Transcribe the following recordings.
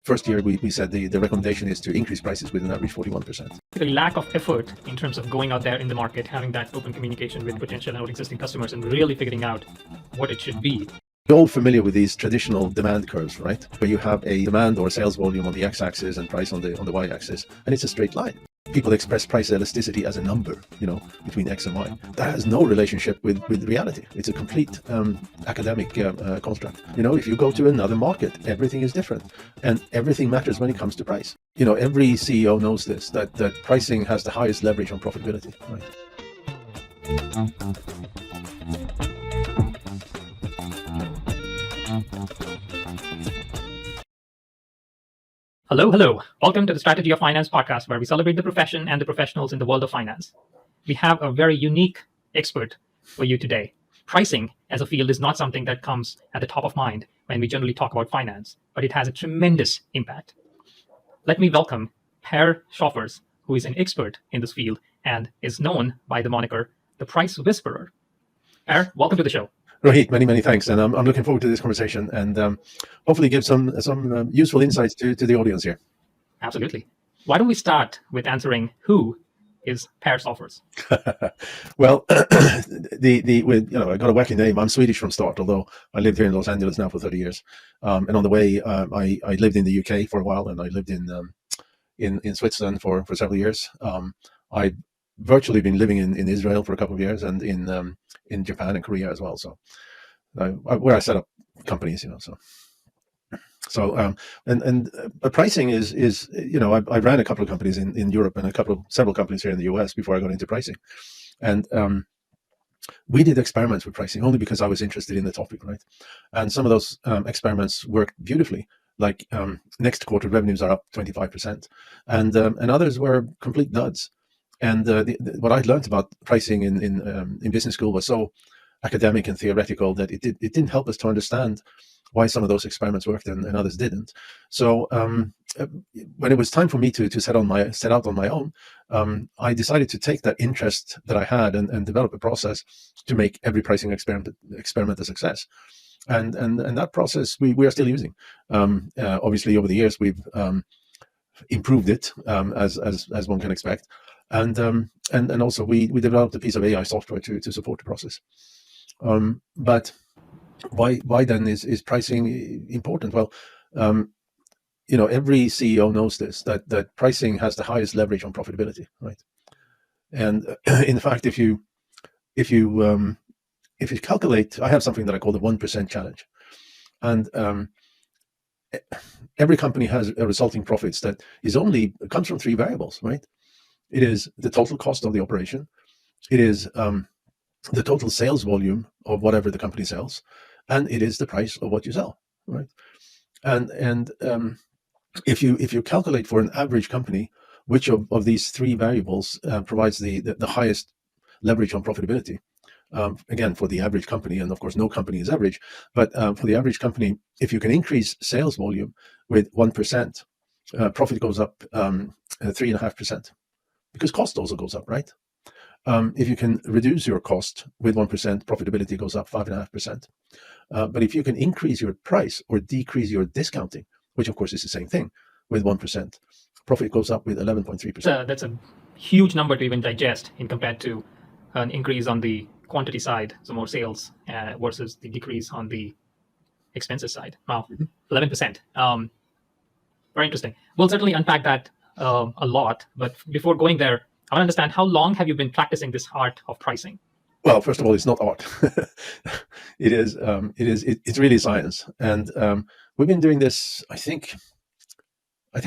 first year, we said the recommendation is to increase prices with an average 41%. The lack of effort in terms of going out there in the market, having that open communication with potential and existing customers, and really figuring out what it should be. You're all familiar with these traditional demand curves, right? Where you have a demand or sales volume on the x-axis and price on the y-axis, and it's a straight line. People express price elasticity as a number, between X and Y. That has no relationship with reality. It's a complete academic construct. If you go to another market, everything is different, and everything matters when it comes to price. Every CEO knows this, that pricing has the highest leverage on profitability, right? Hello. Welcome to the Strategy of Finance podcast, where we celebrate the profession and the professionals in the world of finance. We have a very unique expert for you today. Pricing as a field is not something that comes at the top of mind when we generally talk about finance, but it has a tremendous impact. Let me welcome Per Sjöfors, who is an expert in this field and is known by the moniker the Price Whisperer. Per, welcome to the show. Rohit, many thanks, and I'm looking forward to this conversation and hopefully give some useful insights to the audience here. Absolutely. Why don't we start with answering who is Per Sjöfors? Well, I got a wacky name. I'm Swedish from start, although I lived here in Los Angeles now for 30 years. And on the way, I lived in the UK for a while, and I lived in Switzerland for several years. I virtually been living in Israel for a couple of years, and in Japan and Korea as well. So where I set up companies, but pricing is I ran a couple of companies in Europe and several companies here in the US before I got into pricing, and we did experiments with pricing only because I was interested in the topic, right? And some of those experiments worked beautifully. Like next quarter revenues are up 25%, and others were complete duds. And what I learned about pricing in business school was so academic and theoretical that it didn't help us to understand why some of those experiments worked and others didn't. So when it was time for me to set out on my own, I decided to take that interest that I had and develop a process to make every pricing experiment a success. And that process we are still using. Obviously, over the years we've improved it as one can expect. And also we developed a piece of AI software to support the process. But why then is pricing important? Well, every CEO knows this, that pricing has the highest leverage on profitability, right? And in fact, if you calculate, I have something that I call the 1% challenge, and every company has a resulting profits that comes from three variables, right? It is the total cost of the operation. It is the total sales volume of whatever the company sells, and it is the price of what you sell, right? And if you calculate for an average company, which of these three variables provides the highest leverage on profitability? Again, for the average company, and of course no company is average, but for the average company, if you can increase sales volume with 1%, profit goes up 3.5%. Because cost also goes up, right? If you can reduce your cost with 1%, profitability goes up 5.5%. But if you can increase your price or decrease your discounting, which of course is the same thing, with 1%, profit goes up with 11.3%. That's a huge number to even digest in compared to an increase on the quantity side, so more sales versus the decrease on the expenses side. Wow, 11%. Very interesting. We'll certainly unpack that a lot, but before going there, I want to understand, how long have you been practicing this art of pricing? Well, first of all, it's not art. It's really science, and we've been doing this. I think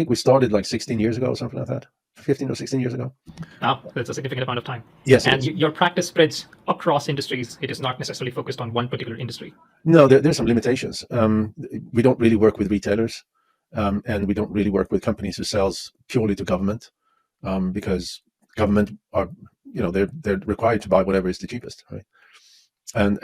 we started like 16 years ago or something like that. 15 or 16 years ago. Wow, that's a significant amount of time. Yes, and your practice spreads across industries. It is not necessarily focused on one particular industry. No, there's some limitations. We don't really work with retailers. And we don't really work with companies who sells purely to government, because government are, they're required to buy whatever is the cheapest, right? And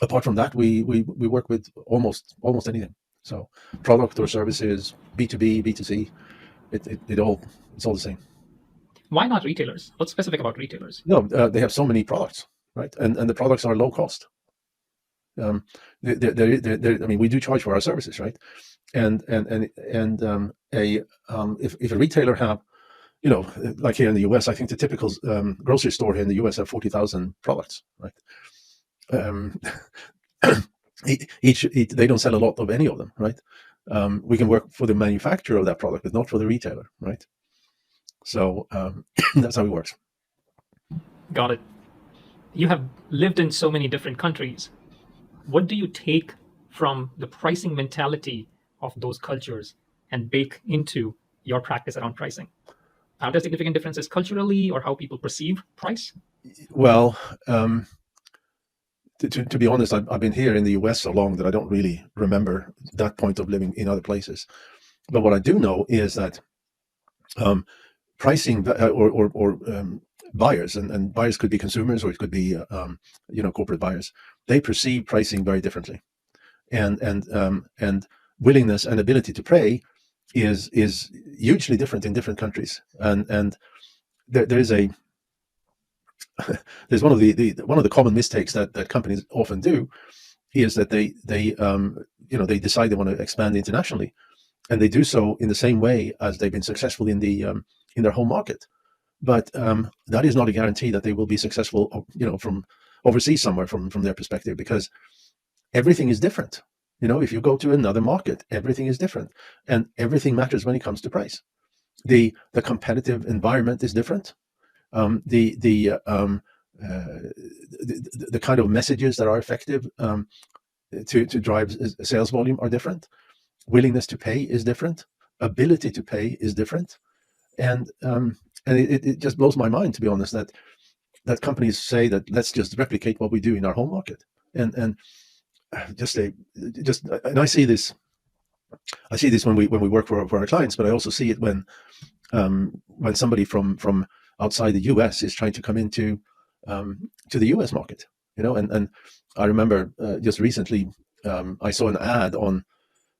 apart from that, we work with almost anything. So product or services, B2B, B2C, it's all the same. Why not retailers? What's specific about retailers? No, they have so many products, right? And the products are low cost. I mean, we do charge for our services, right? If a retailer have, like here in the US, I think the typical grocery store here in the US have 40,000 products, right? Um, each they don't sell a lot of any of them, right? We can work for the manufacturer of that product, but not for the retailer, right? So that's how it works. Got it. You have lived in so many different countries. What do you take from the pricing mentality of those cultures and bake into your practice around pricing? Are there significant differences culturally or how people perceive price? Well, to be honest, I've been here in the US so long that I don't really remember that point of living in other places. But what I do know is that pricing or buyers, and buyers could be consumers or it could be corporate buyers, they perceive pricing very differently, and willingness and ability to pay is hugely different in different countries, and there is a there's one of the common mistakes that companies often do is that they decide they want to expand internationally, and they do so in the same way as they've been successful in their home market. But that is not a guarantee that they will be successful, from overseas somewhere from their perspective, because everything is different. If you go to another market, everything is different, and everything matters when it comes to price. The competitive environment is different. The kind of messages that are effective to drive sales volume are different. Willingness to pay is different. Ability to pay is different, and it just blows my mind, to be honest, that companies say that let's just replicate what we do in our home market, and I see this when we work for our clients, but I also see it when somebody from outside the US is trying to come into to the US market, and I remember just recently I saw an ad on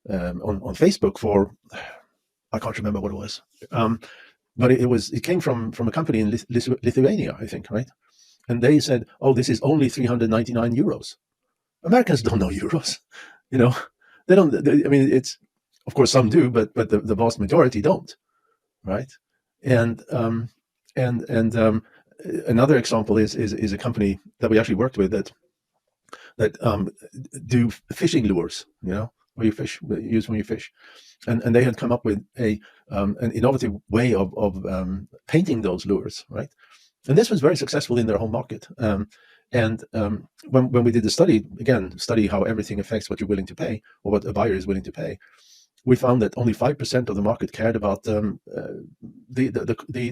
Facebook for, I can't remember what it was, but it came from a company in Lithuania, I think, right? And they said, "Oh, this is only 399 euros." Americans don't know euros, They don't. I mean, it's, of course some do, but the vast majority don't, right? And another example is a company that we actually worked with that do fishing lures, where you fish, use when you fish, and they had come up with an innovative way of painting those lures, right? And this was very successful in their home market. When we did the study how everything affects what you're willing to pay or what a buyer is willing to pay, we found that only 5% of the market cared about the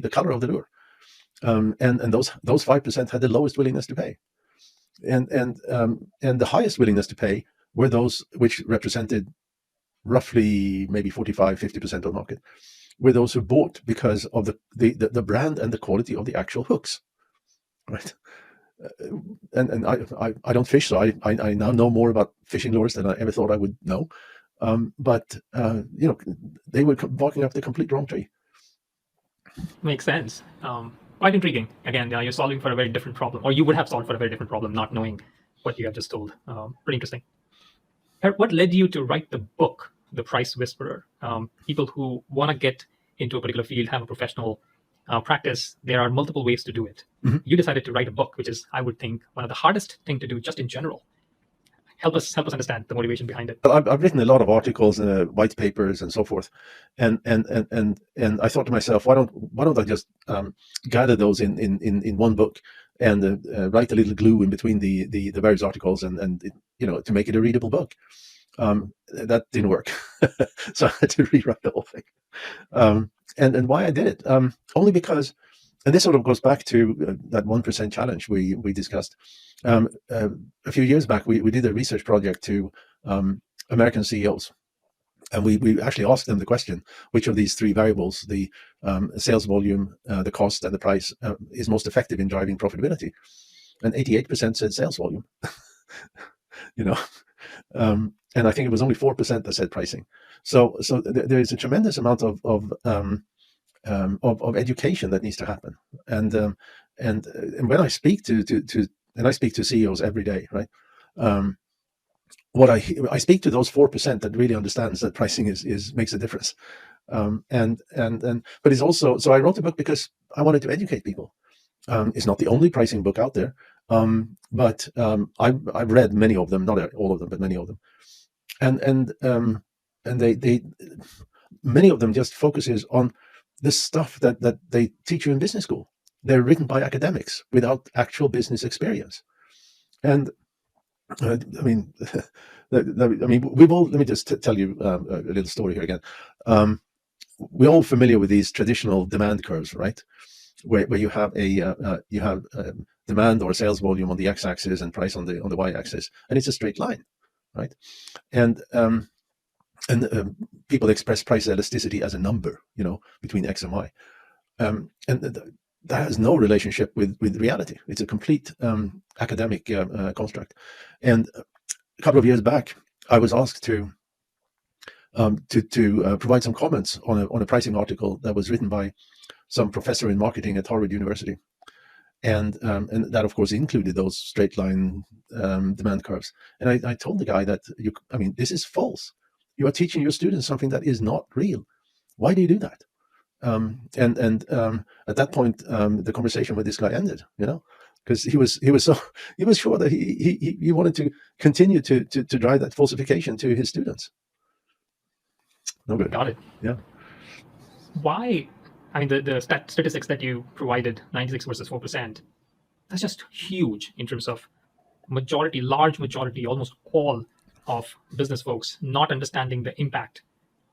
color of the lure, and those 5% had the lowest willingness to pay, and the highest willingness to pay were those which represented roughly maybe 45-50% of the market, were those who bought because of the brand and the quality of the actual hooks, right? And I don't fish, so I now know more about fishing lures than I ever thought I would know. But they were barking up the complete wrong tree. Makes sense. Quite intriguing. Again, you're solving for a very different problem, or you would have solved for a very different problem, not knowing what you have just told. Pretty interesting. What led you to write the book, The Price Whisperer? People who want to get into a particular field, have a professional practice, there are multiple ways to do it. Mm-hmm. You decided to write a book, which is, I would think, one of the hardest thing to do just in general. Help us understand the motivation behind it. Well, I've written a lot of articles, white papers, and so forth, and I thought to myself, why don't I just gather those in one book and write a little glue in between the various articles and to make it a readable book. That didn't work, so I had to rewrite the whole thing. And why I did it, only because, and this sort of goes back to that 1% challenge we discussed. A few years back, we did a research project to American CEOs, and we actually asked them the question, which of these three variables, the sales volume, the cost, and the price, is most effective in driving profitability? And 88% said sales volume. And I think it was only 4% that said pricing. So there is a tremendous amount of education that needs to happen. And when I speak to and I speak to CEOs every day, right? I speak to those 4% that really understands that pricing is makes a difference. But it's also, so I wrote the book because I wanted to educate people. It's not the only pricing book out there, but I've read many of them, not all of them, but many of them, and they many of them just focuses on the stuff that they teach you in business school. They're written by academics without actual business experience, and I mean, we've all. Let me just tell you a little story here again. We're all familiar with these traditional demand curves, right? Where you have demand or sales volume on the x-axis and price on the y-axis, and it's a straight line, right? And people express price elasticity as a number, between x and y, and that has no relationship with reality. It's a complete academic construct. And a couple of years back, I was asked to provide some comments on a pricing article that was written by some professor in marketing at Harvard University, and that of course included those straight line demand curves. And I told the guy that this is false. You are teaching your students something that is not real. Why do you do that? At that point, the conversation with this guy ended. Because he was sure that he wanted to continue to drive that falsification to his students. No good. Got it. Yeah. Why? The statistics that you provided, 96 versus 4%, that's just huge in terms of large majority, almost all of business folks not understanding the impact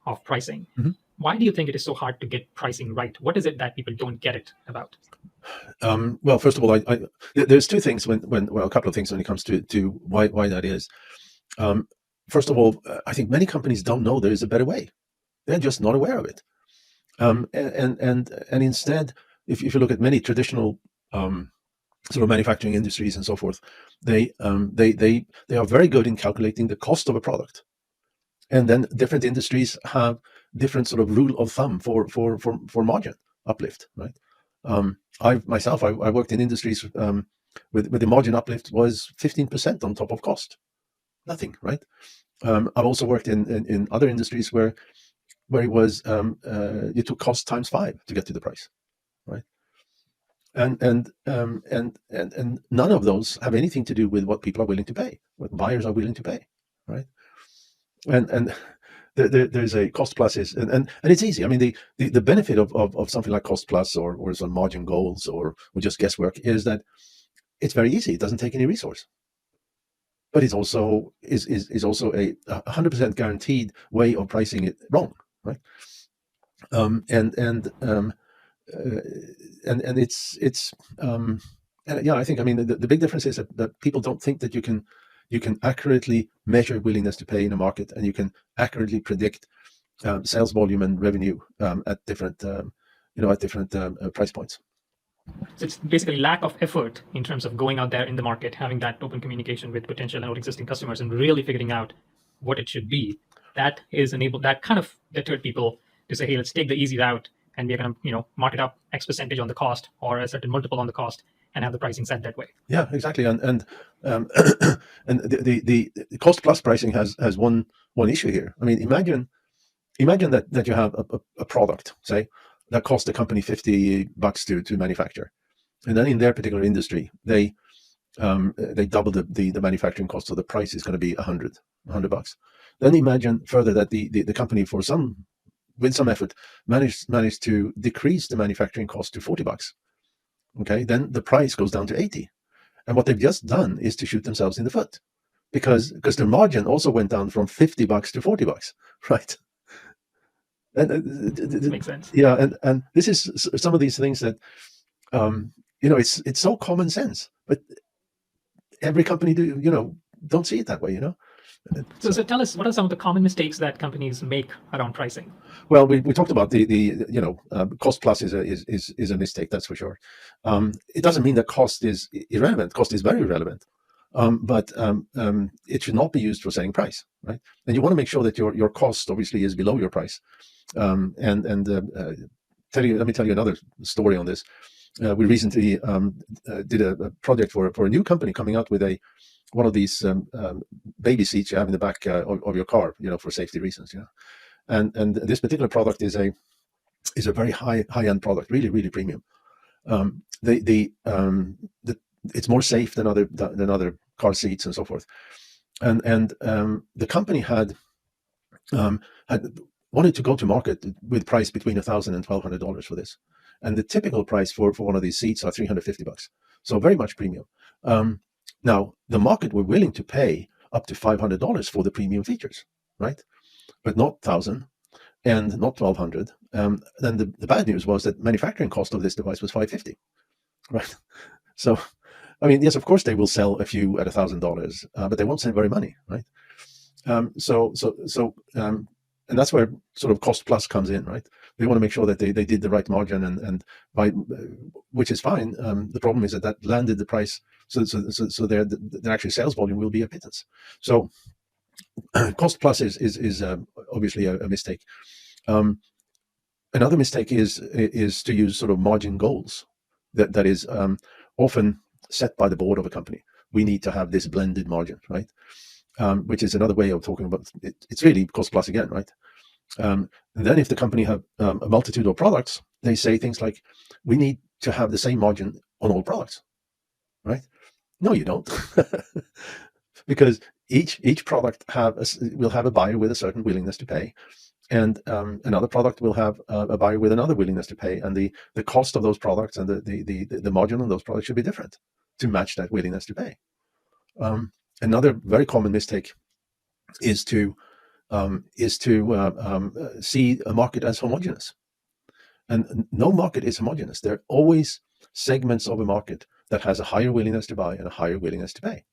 of pricing. Mm-hmm. Why do you think it is so hard to get pricing right? What is it that people don't get it about? Well, first of all, there's two things a couple of things when it comes to why that is. First of all, I think many companies don't know there is a better way. They're just not aware of it. And instead, if you look at many traditional sort of manufacturing industries and so forth, they are very good in calculating the cost of a product, and then different industries have different sort of rule of thumb for margin uplift, right? I worked in industries with the margin uplift was 15% on top of cost, nothing, right? I've also worked in other industries where it was you took cost times 5 to get to the price, right? And none of those have anything to do with what people are willing to pay, what buyers are willing to pay, right? And there's a cost plus and it's easy. The benefit of something like cost plus or some margin goals or just guesswork is that it's very easy. It doesn't take any resource, but it's also is also a 100% guaranteed way of pricing it wrong, right? And I think the big difference is that people don't think that you can accurately measure willingness to pay in a market, and you can accurately predict sales volume and revenue at different price points. So it's basically lack of effort in terms of going out there in the market, having that open communication with potential and existing customers, and really figuring out what it should be. That kind of deterred people to say, hey, let's take the easy route, and we're going to mark it up X percentage on the cost or a certain multiple on the cost, and have the pricing set that way. Yeah, exactly. And and the cost plus pricing has one issue here. Imagine that you have a product, say, that cost the company $50 to manufacture, and then in their particular industry they double the manufacturing cost, so the price is going to be $100. Then imagine further that the company with some effort managed to decrease the manufacturing cost to $40. Okay, then the price goes down to $80, and what they've just done is to shoot themselves in the foot, because their margin also went down from $50 to $40, right? And makes sense. Yeah, and this is some of these things that it's so common sense, but every company don't see it that way, So tell us, what are some of the common mistakes that companies make around pricing? Well, we talked about the cost plus is a mistake, that's for sure. It doesn't mean that cost is irrelevant. Cost is very relevant, but it should not be used for setting price, right? And you want to make sure that your cost obviously is below your price. Let me tell you another story on this. We recently did a project for a new company coming out with a one of these baby seats you have in the back of your car, for safety reasons. And this particular product is a very high end product, really really premium. The it's more safe than other car seats and so forth. And the company had wanted to go to market with price between $1,000 and $1,200 for this, and the typical price for one of these seats are $350, so very much premium. Now the market were willing to pay up to $500 for the premium features, right? But not 1,000 and not 1,200. Then the bad news was that manufacturing cost of this device was $550, right? So, I mean, yes, of course they will sell a few at $1,000, but they won't sell very many, right? And that's where sort of cost plus comes in, right? They want to make sure that they did the right margin, and by which is fine. The problem is that landed the price, so their actual sales volume will be a pittance. So cost plus is obviously a mistake. Another mistake is to use sort of margin goals that is often set by the board of a company. We need to have this blended margin, right? Which is another way of talking about it. It's really cost plus again, right? And then if the company have a multitude of products, they say things like, we need to have the same margin on all products, right? No, you don't. Because each product will have a buyer with a certain willingness to pay, and another product will have a buyer with another willingness to pay, and the cost of those products and the margin on those products should be different to match that willingness to pay. Another very common mistake is to see a market as homogeneous, and no market is homogeneous. There are always segments of a market that has a higher willingness to buy and a higher willingness to pay.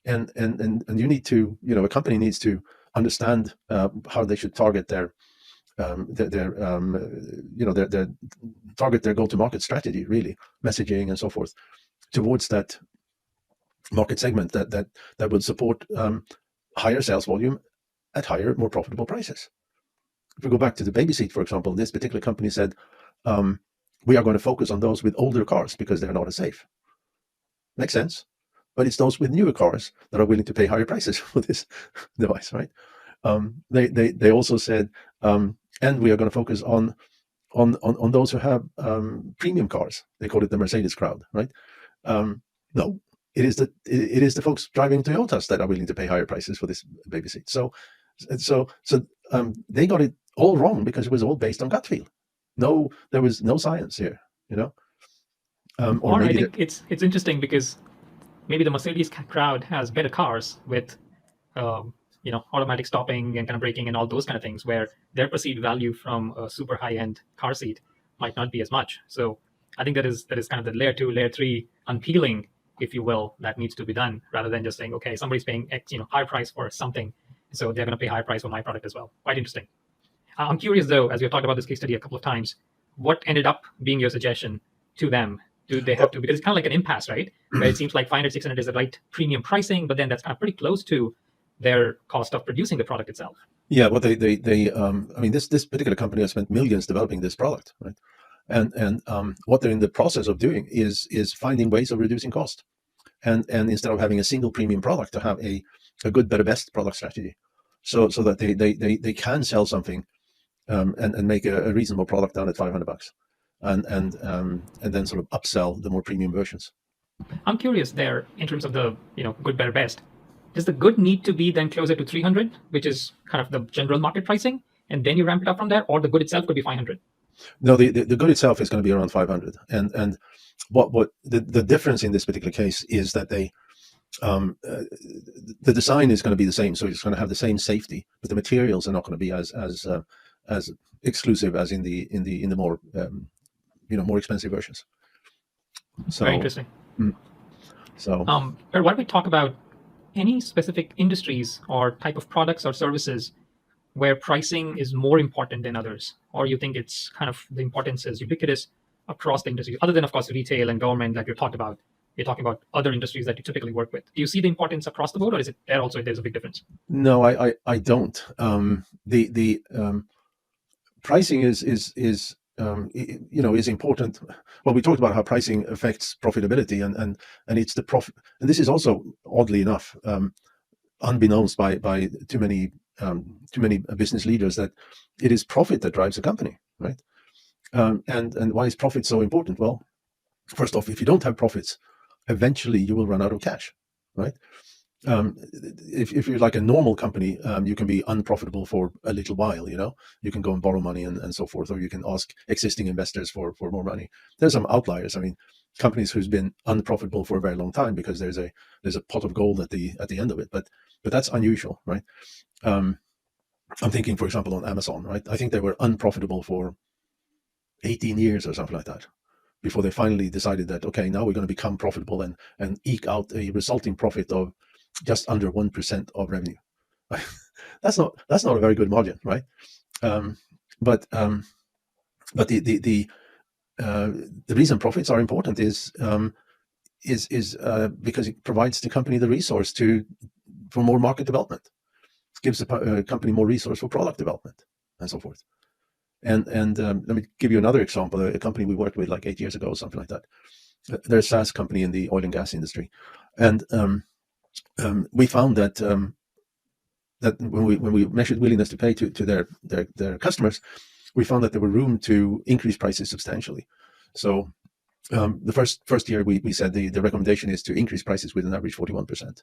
And you need to, a company needs to understand how they should target their go-to-market strategy, really, messaging and so forth, towards that market segment that would support higher sales volume at higher, more profitable prices. If we go back to the baby seat, for example, this particular company said, we are going to focus on those with older cars because they're not as safe. Makes sense. But it's those with newer cars that are willing to pay higher prices for this device, right? They also said, and we are going to focus on those who have premium cars. They call it the Mercedes crowd, right? No, it is the folks driving Toyotas that are willing to pay higher prices for this baby seat. So they got it all wrong because it was all based on gut feel. No, there was no science here, Or I think it's interesting because maybe the Mercedes crowd has better cars with, automatic stopping and kind of braking and all those kind of things, where their perceived value from a super high-end car seat might not be as much. So I think that is kind of the layer 2, layer 3 unpeeling, if you will, that needs to be done, rather than just saying, okay, somebody's paying X, high price for something, so they're going to pay high price for my product as well. Quite interesting. I'm curious though, as we've talked about this case study a couple of times, what ended up being your suggestion to them? Do they have to, because it's kind of like an impasse, right? Where it seems like 500, 600 is the right premium pricing, but then that's kind of pretty close to their cost of producing the product itself. Yeah, well, this particular company has spent millions developing this product, right? And what they're in the process of doing is finding ways of reducing cost, and instead of having a single premium product, to have a good, better, best product strategy, so that they can sell something and make a reasonable product down at $500. And then sort of upsell the more premium versions. I'm curious there in terms of the good, better, best. Does the good need to be then closer to 300, which is kind of the general market pricing, and then you ramp it up from there, or the good itself could be 500? No, the good itself is going to be around 500, and what the difference in this particular case is that the design is going to be the same, so it's going to have the same safety, but the materials are not going to be as exclusive as in the more more expensive versions. So, very interesting. So, why don't we talk about any specific industries or type of products or services where pricing is more important than others, or you think it's kind of the importance is ubiquitous across the industry, other than of course retail and government that you talked about? You're talking about other industries that you typically work with. Do you see the importance across the board, or is it there also there's a big difference? No, I don't. The pricing is is important. Well, we talked about how pricing affects profitability, and it's the profit. And this is also, oddly enough, unbeknownst by too many business leaders, that it is profit that drives a company, right? And why is profit so important? Well, first off, if you don't have profits, eventually you will run out of cash, right? If you're like a normal company, you can be unprofitable for a little while. You can go and borrow money and so forth, or you can ask existing investors for more money. There's some outliers. I mean, companies who's been unprofitable for a very long time because there's a pot of gold at the end of it, but that's unusual, right? I'm thinking, for example, on Amazon, right? I think they were unprofitable for 18 years or something like that, before they finally decided that, okay, now we're going to become profitable and eke out a resulting profit of just under 1% of revenue. That's not a very good margin, right? But the reason profits are important is because it provides the company the resource for more market development. It gives the company more resource for product development and so forth. And let me give you another example. A company we worked with like 8 years ago, or something like that. They're a SaaS company in the oil and gas industry, and we found that when we measured willingness to pay to their customers, we found that there were room to increase prices substantially. So the first year we said the recommendation is to increase prices with an average 41%.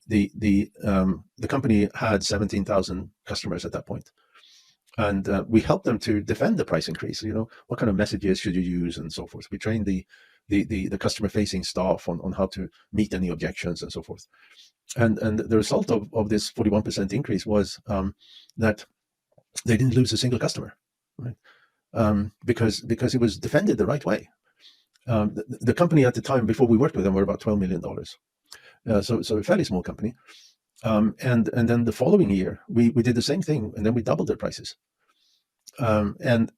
The company had 17,000 customers at that point. And we helped them to defend the price increase. What kind of messages should you use and so forth. We trained the customer-facing staff on how to meet any objections and so forth. And the result of this 41% increase was that they didn't lose a single customer, right? Because it was defended the right way. The company at the time before we worked with them were about $12 million. So a fairly small company. And then the following year we did the same thing, and then we doubled their prices. And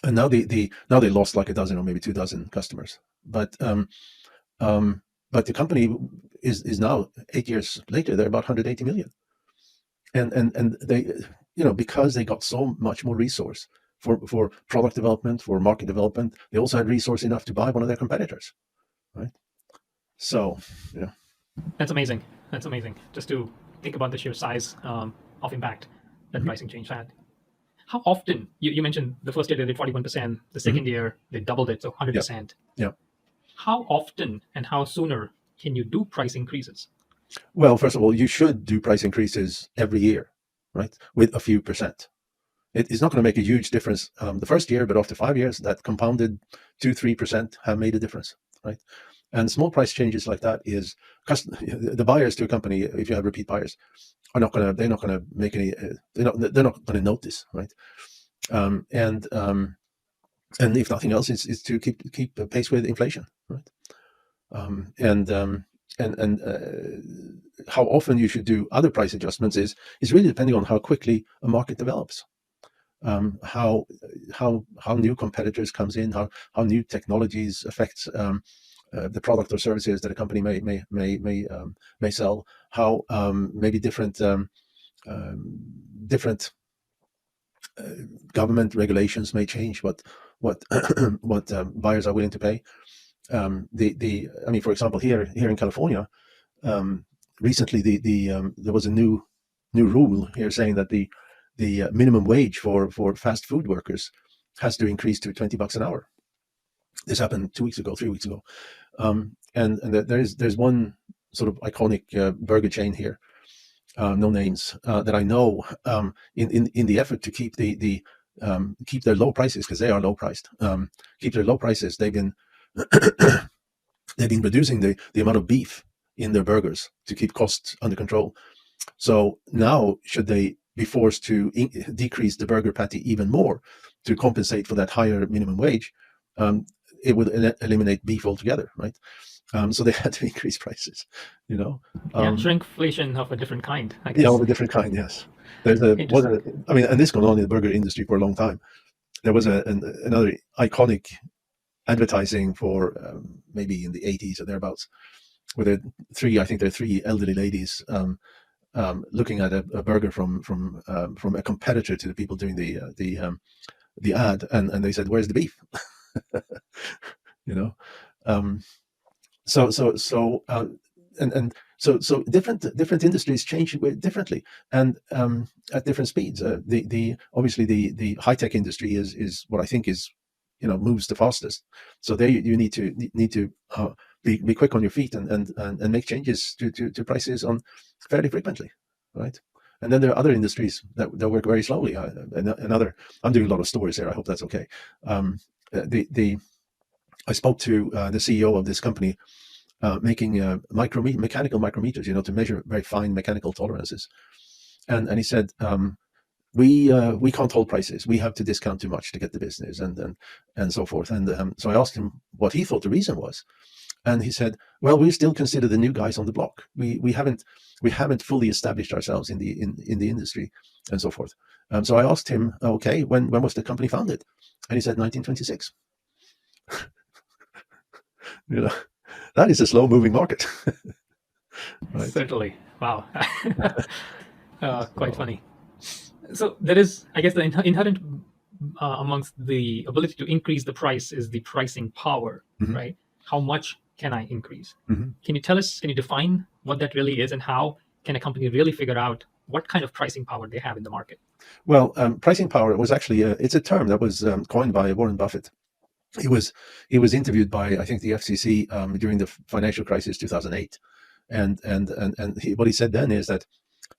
now they lost like a dozen or maybe 24 customers. But the company is now 8 years later, they're about 180 million. And they, because they got so much more resource for product development, for market development, they also had resource enough to buy one of their competitors, right? So, yeah. That's amazing. That's amazing. Just to think about the sheer size of impact that pricing change had. How often, you mentioned the first year they did 41%, the second year they doubled it, so 100%. Yeah. How often and how sooner can you do price increases? Well, first of all, you should do price increases every year, right? With a few percent. It's not going to make a huge difference the first year, but after 5 years, that compounded 2-3% have made a difference, right? And small price changes like that is the buyers to a company. If you have repeat buyers, they're not going to make any. They're not going to notice, right? And if nothing else, it's to keep pace with inflation, right? And how often you should do other price adjustments is really depending on how quickly a market develops. How new competitors comes in, how new technologies affects the product or services that a company may sell, how maybe different government regulations may change what buyers are willing to pay. I mean, for example, here in California, recently there was a new rule here saying that the minimum wage for fast food workers has to increase to $20 an hour. This happened 3 weeks ago. And there's one sort of iconic burger chain here, no names, that I know, in the effort to keep keep their low prices, because they are low priced, keep their low prices. They've been reducing the amount of beef in their burgers to keep costs under control. So now, should they be forced to decrease the burger patty even more to compensate for that higher minimum wage, it would eliminate beef altogether, right? So they had to increase prices, Shrinkflation of a different kind, I guess. Yeah, of a different kind, yes. And this goes on in the burger industry for a long time. There was another iconic advertising for maybe in the 80s or thereabouts, where there are three elderly ladies looking at a burger from a competitor to the people doing the ad, and they said, "Where's the beef?" you know. Um, so so so and so different industries change differently, and at different speeds. The obviously the high tech industry is what I think is, moves the fastest. So there you need to be quick on your feet and make changes to prices on fairly frequently, right? And then there are other industries that work very slowly. Another, I'm doing a lot of stories here. I hope that's okay. The I spoke to the CEO of this company making mechanical micrometers, to measure very fine mechanical tolerances. And he said, we can't hold prices. We have to discount too much to get the business, and so forth. And so I asked him what he thought the reason was, and he said, "Well, we still consider the new guys on the block. We haven't fully established ourselves in the industry, and so forth." So I asked him, "Okay, when was the company founded?" And he said 1926. That is a slow moving market. Right. Certainly. Wow. Quite funny. So there is, I guess, the inherent amongst the ability to increase the price is the pricing power, right? How much can I increase? Can you define what that really is, and how can a company really figure out what kind of pricing power they have in the market? Well, pricing power was actually, it's a term that was coined by Warren Buffett. He was interviewed by, I think, the FCC during the financial crisis 2008, and what he said then is that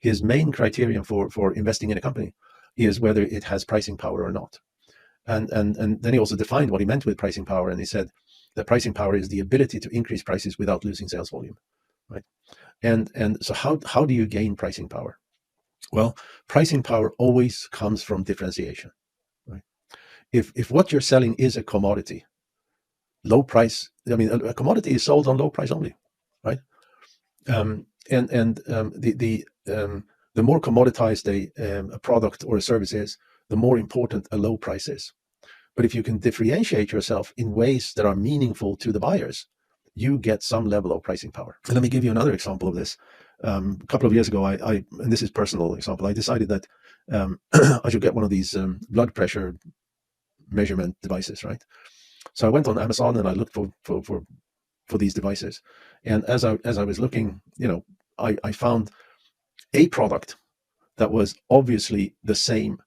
his main criterion for investing in a company is whether it has pricing power or not. And then he also defined what he meant with pricing power, and he said that pricing power is the ability to increase prices without losing sales volume, right? And so how do you gain pricing power? Well, pricing power always comes from differentiation, right? If what you're selling is a commodity, low price, I mean, a commodity is sold on low price only, right? The more commoditized a product or a service is, the more important a low price is. But if you can differentiate yourself in ways that are meaningful to the buyers, you get some level of pricing power. And let me give you another example of this. A couple of years ago, and this is personal example, I decided that I should get one of these blood pressure measurement devices, right? So I went on Amazon and I looked for these devices. And as I was looking, I found a product that was obviously the same.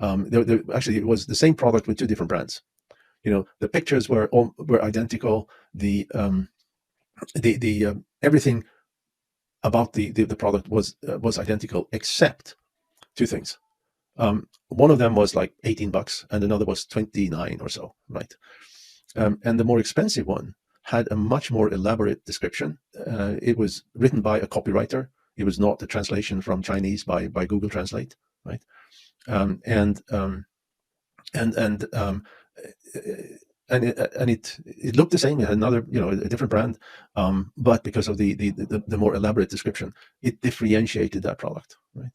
Actually, it was the same product with two different brands. The pictures were identical. The everything about the product was identical, except two things. One of them was like $18 and another was $29 or so, right? And the more expensive one had a much more elaborate description. It was written by a copywriter. It was not a translation from Chinese by Google Translate, right? And it looked the same. It had another, a different brand, but because of the more elaborate description, it differentiated that product, right?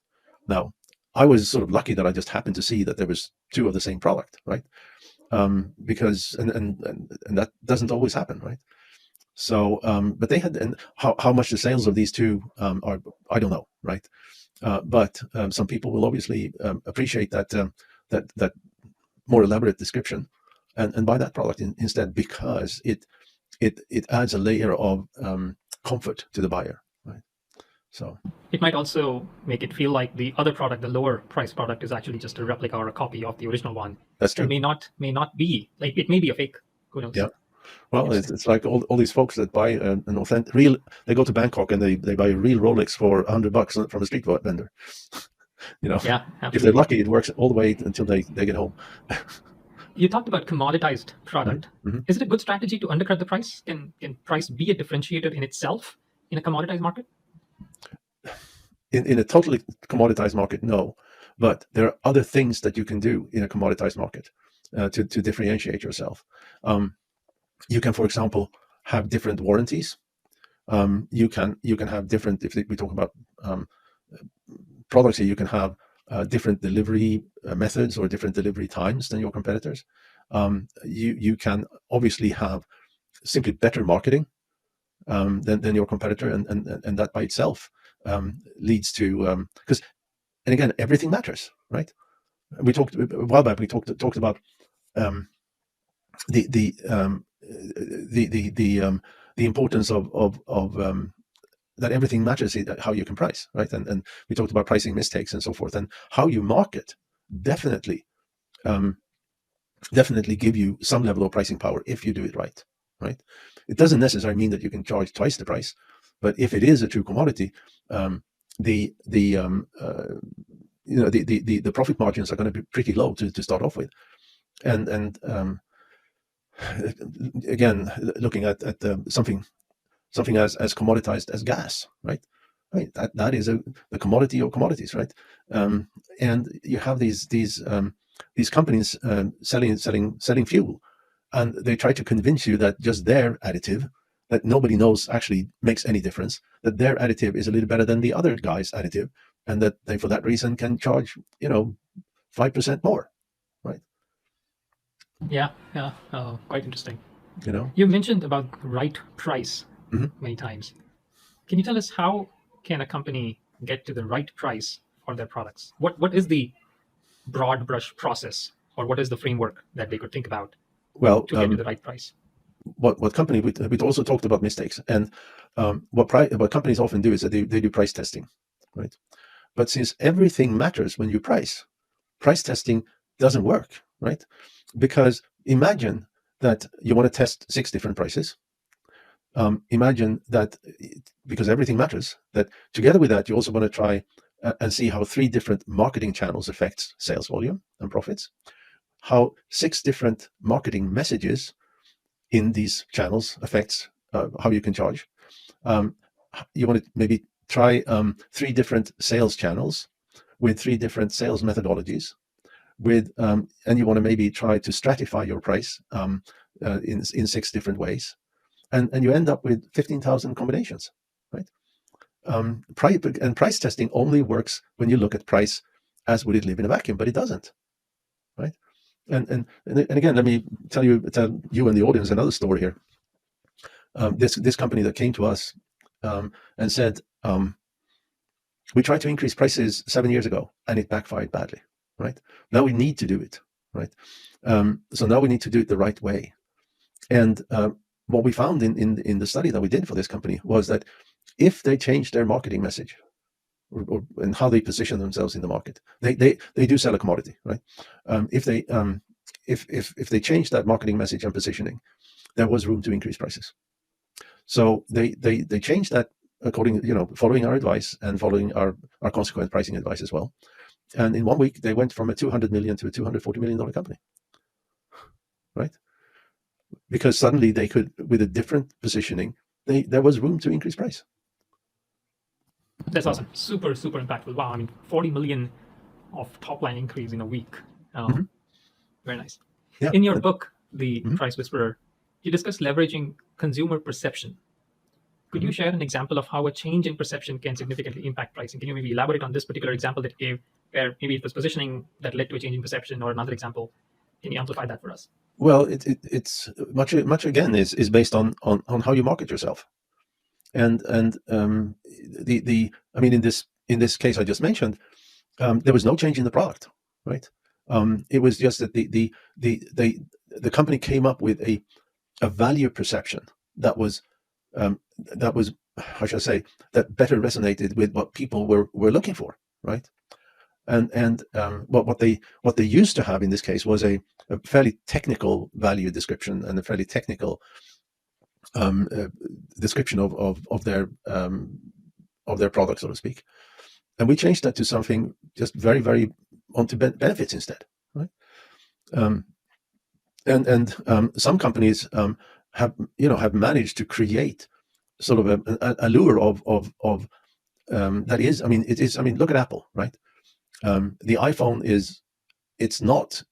Now, I was sort of lucky that I just happened to see that there was two of the same product, right? Because and that doesn't always happen, right? So, but they had, and how much the sales of these two are, I don't know, right? But some people will obviously appreciate that more elaborate description and buy that product instead, because it adds a layer of comfort to the buyer, right? So it might also make it feel like the other product, the lower price product, is actually just a replica or a copy of the original one. That's true. It may not be, like, it may be a fake. Who knows? Yeah. Well, it's like all these folks that buy an authentic real. They go to Bangkok and they buy a real Rolex for $100 from a street vendor. Yeah, absolutely. If they're lucky, it works all the way until they get home. You talked about commoditized product. Is it a good strategy to undercut the price? Can price be a differentiator in itself in a commoditized market? In a totally commoditized market, no. But there are other things that you can do in a commoditized market to differentiate yourself. You can, for example, have different warranties. You can have different, if we talk about products here, you can have different delivery methods or different delivery times than your competitors. You can obviously have simply better marketing than your competitor, and that by itself leads to because and again, everything matters, right? We talked a while back. We talked about um, the the um, the importance of that everything matters in how you can price, right? And we talked about pricing mistakes and so forth, and how you market definitely um, definitely give you some level of pricing power if you do it right, right? It doesn't necessarily mean that you can charge twice the price, but if it is a true commodity, the the profit margins are going to be pretty low to start off with, and again, looking at something as commoditized as gas, right? Right, that is the commodity of commodities, right? And you have these companies selling fuel, and they try to convince you that just their additive, that nobody knows actually makes any difference, that their additive is a little better than the other guy's additive, and that they for that reason can charge 5% more, right? Yeah, yeah, quite interesting. You know. You mentioned about right price Mhm. many times. Can you tell us how can a company get to the right price for their products? What is the broad brush process, or what is the framework that they could think about Well, to get to the right price? what company we also talked about mistakes, and what companies often do is that they do price testing, right? But since everything matters when you price testing doesn't work, right? Because imagine that you want to test 6 different prices. Imagine that because everything matters, that together with that, you also want to try and see how 3 different marketing channels affects sales volume and profits, how 6 different marketing messages in these channels affects how you can charge. Um, you want to maybe try 3 different sales channels with 3 different sales methodologies, and you want to maybe try to stratify your price in 6 different ways, and you end up with 15,000 combinations, right? Price testing only works when you look at price as would it live in a vacuum, but it doesn't, right? And again, let me tell you and the audience another story here. This company that came to us and said, we tried to increase prices 7 years ago and it backfired badly, right? Now we need to do it, right? So now we need to do it the right way. And what we found in the study that we did for this company was that if they change their marketing message and how they position themselves in the market, they do sell a commodity, right? If they change that marketing message and positioning, there was room to increase prices. So they changed that according, following our advice and following our consequent pricing advice as well. And in 1 week, they went from a $200 million to a $240 million company, right? Because suddenly they could, with a different positioning, there was room to increase price. That's awesome. Super, super impactful. Wow. I mean, 40 million of top line increase in a week. Mhm. Very nice. Yeah. In your book, The Mhm. Price Whisperer, you discuss leveraging consumer perception. Could you share an example of how a change in perception can significantly impact pricing? Can you maybe elaborate on this particular example that you gave, where maybe it was positioning that led to a change in perception, or another example? Can you amplify that for us? Well, it's much again is based on how you market yourself, and the I mean, in this case I just mentioned, there was no change in the product, right? It was just that the company came up with a value perception that was how should I say, that better resonated with what people were looking for, right? And what they used to have in this case was a fairly technical value description and a fairly technical description of their product, so to speak. And we changed that to something just very onto benefits instead, right? And some companies have managed to create sort of a lure of that is, I mean, it is, I mean, look at Apple, right? The iPhone is, it's not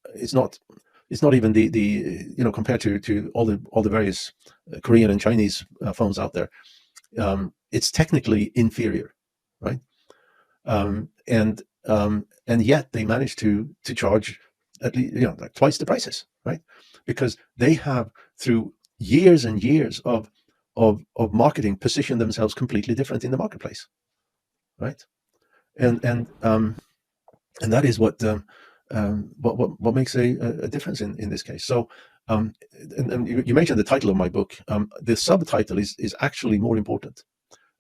even the compared to all the various Korean and Chinese phones out there, it's technically inferior, right? And yet they managed to charge at least like twice the prices, right? Because they have, through years and years of marketing, positioned themselves completely different in the marketplace. right? And that is what makes a difference in this case. So, and you mentioned the title of my book. The subtitle is actually more important,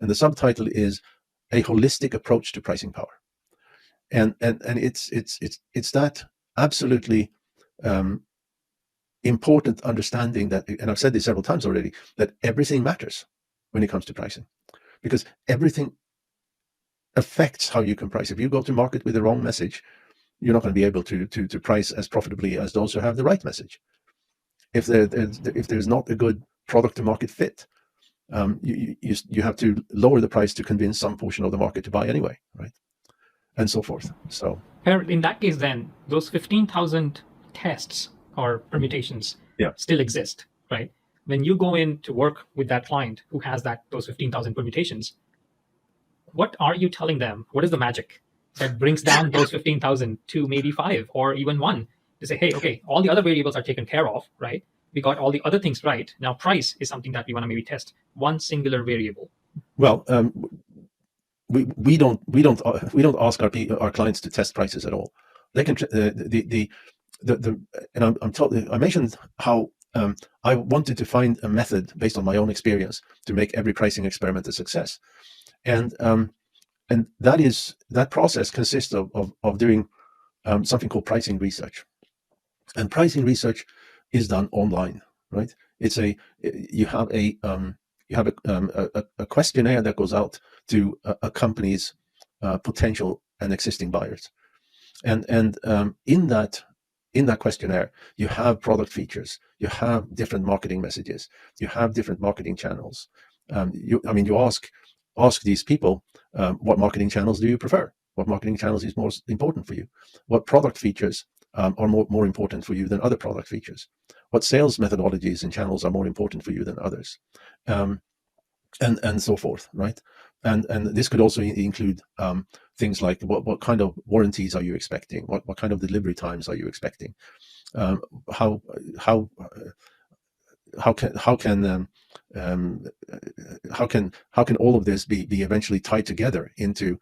and the subtitle is a holistic approach to pricing power. And it's that absolutely important understanding that, and I've said this several times already, that everything matters when it comes to pricing, because everything affects how you can price. If you go to market with the wrong message, you're not going to be able to price as profitably as those who have the right message. If there's not a good product to market fit, you have to lower the price to convince some portion of the market to buy anyway, right? And so forth. So In that case, then those 15,000 tests or permutations still exist, right? When you go in to work with that client who has those 15,000 permutations, what are you telling them? What is the magic that brings down those 15,000 to maybe 5 or even 1 to say, hey, okay, all the other variables are taken care of, right? We got all the other things right. Now price is something that we want to maybe test one singular variable. Well, we don't ask our clients to test prices at all. They can and I mentioned how I wanted to find a method based on my own experience to make every pricing experiment a success, and that process consists of doing something called pricing research, and pricing research is done online, right? You have a questionnaire that goes out to a company's potential and existing buyers, and in that questionnaire you have product features, you have different marketing messages, you have different marketing channels. You ask these people, what marketing channels do you prefer? What marketing channels is most important for you? What product features are more important for you than other product features? What sales methodologies and channels are more important for you than others? And so forth, right? And this could also include things like what kind of warranties are you expecting? What kind of delivery times are you expecting? How can all of this be eventually tied together into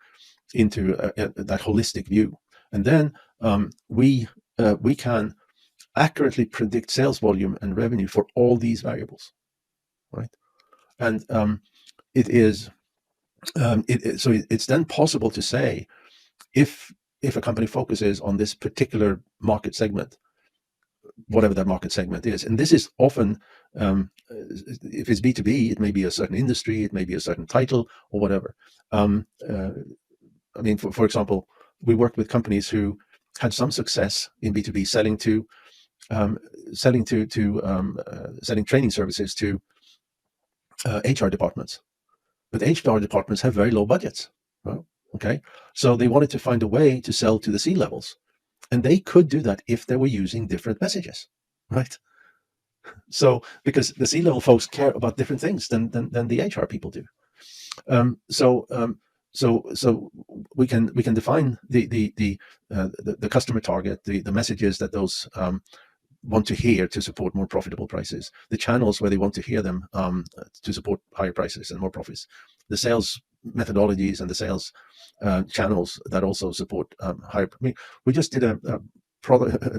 that holistic view? And then we can accurately predict sales volume and revenue for all these variables, right? And it's then possible to say if a company focuses on this particular market segment, whatever that market segment is. And this is often, if it's B2B, it may be a certain industry, it may be a certain title or whatever. For example, we worked with companies who had some success in B2B selling training services to HR departments. But HR departments have very low budgets. Well, okay, so they wanted to find a way to sell to the C-levels. And they could do that if they were using different messages, right? So because the C-level folks care about different things than the HR people do. So we can define the customer target, the messages that those want to hear to support more profitable prices, the channels where they want to hear them to support higher prices and more profits, the sales methodologies and the sales channels that also support higher. We just did a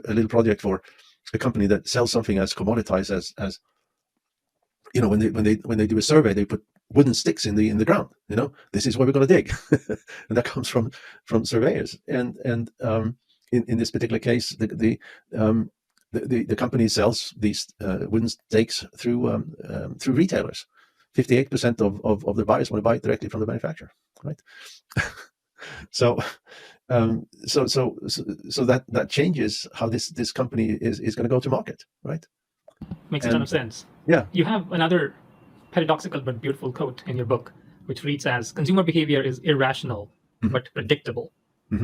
little project for a company that sells something as commoditized as when they do a survey, they put wooden sticks in the ground. This is where we're going to dig, and that comes from surveyors. And in this particular case, the company sells these wooden stakes through retailers. 58% of the buyers want to buy it directly from the manufacturer, right? So that changes how this company is going to go to market, right? Makes a ton of sense. Yeah. You have another paradoxical but beautiful quote in your book, which reads as, consumer behavior is irrational, but predictable.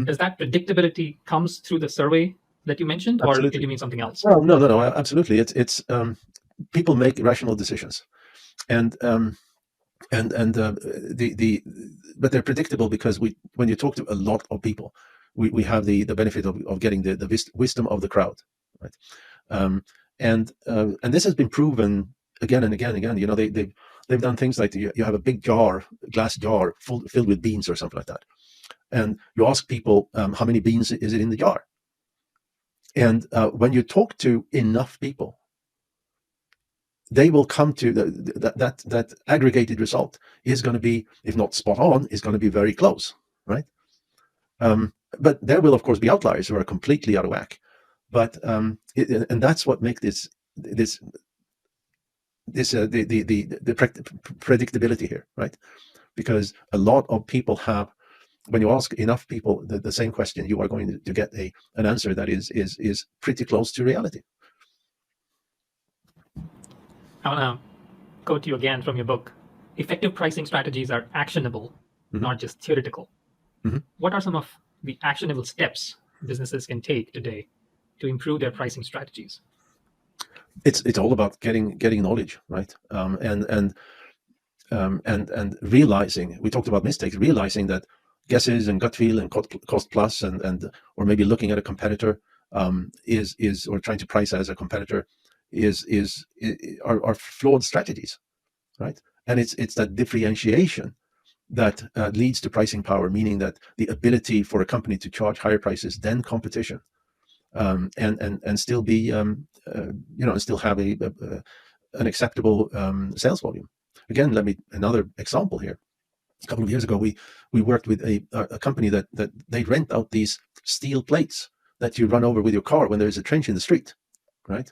Does that predictability comes through the survey that you mentioned, Absolutely. or did you mean something else? Well, no, absolutely. It's people make rational decisions, but they're predictable because when you talk to a lot of people, we have the benefit of getting the wisdom of the crowd, right? And this has been proven again and again and again. they've done things like you have a big glass jar filled with beans or something like that, and you ask people how many beans is it in the jar, and when you talk to enough people, they will come to that aggregated result is going to be, if not spot on, is going to be very close, right? But there will of course be outliers who are completely out of whack. But and that's what makes the predictability here, right? Because a lot of people have, when you ask enough people the same question, you are going to get an answer that is pretty close to reality. I want to quote you again from your book. Effective pricing strategies are actionable, not just theoretical. What are some of the actionable steps businesses can take today to improve their pricing strategies? It's all about getting knowledge, right? And realizing, we talked about mistakes, realizing that guesses and gut feel and cost plus and or maybe looking at a competitor is or trying to price as a competitor are flawed strategies, right? And it's that differentiation that leads to pricing power, meaning that the ability for a company to charge higher prices than competition, and still be and still have an acceptable sales volume. Again, another example here. A couple of years ago, we worked with a company that they rent out these steel plates that you run over with your car when there is a trench in the street, right?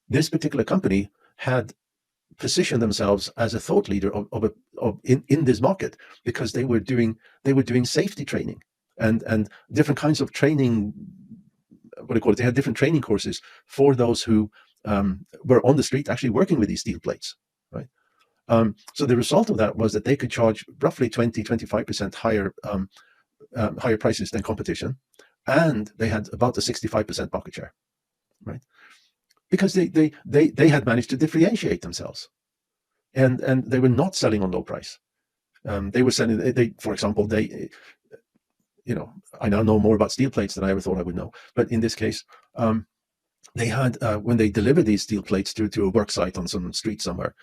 This particular company had positioned themselves as a thought leader in this market because they were doing safety training and different kinds of training. What do you call it? They had different training courses for those who were on the street actually working with these steel plates, right? So the result of that was that they could charge roughly 20-25% higher prices than competition, and they had about a 65% market share, right? Because they had managed to differentiate themselves, and they were not selling on low price. They were selling. For example, I now know more about steel plates than I ever thought I would know. But in this case, they had when they delivered these steel plates to a work site on some street somewhere,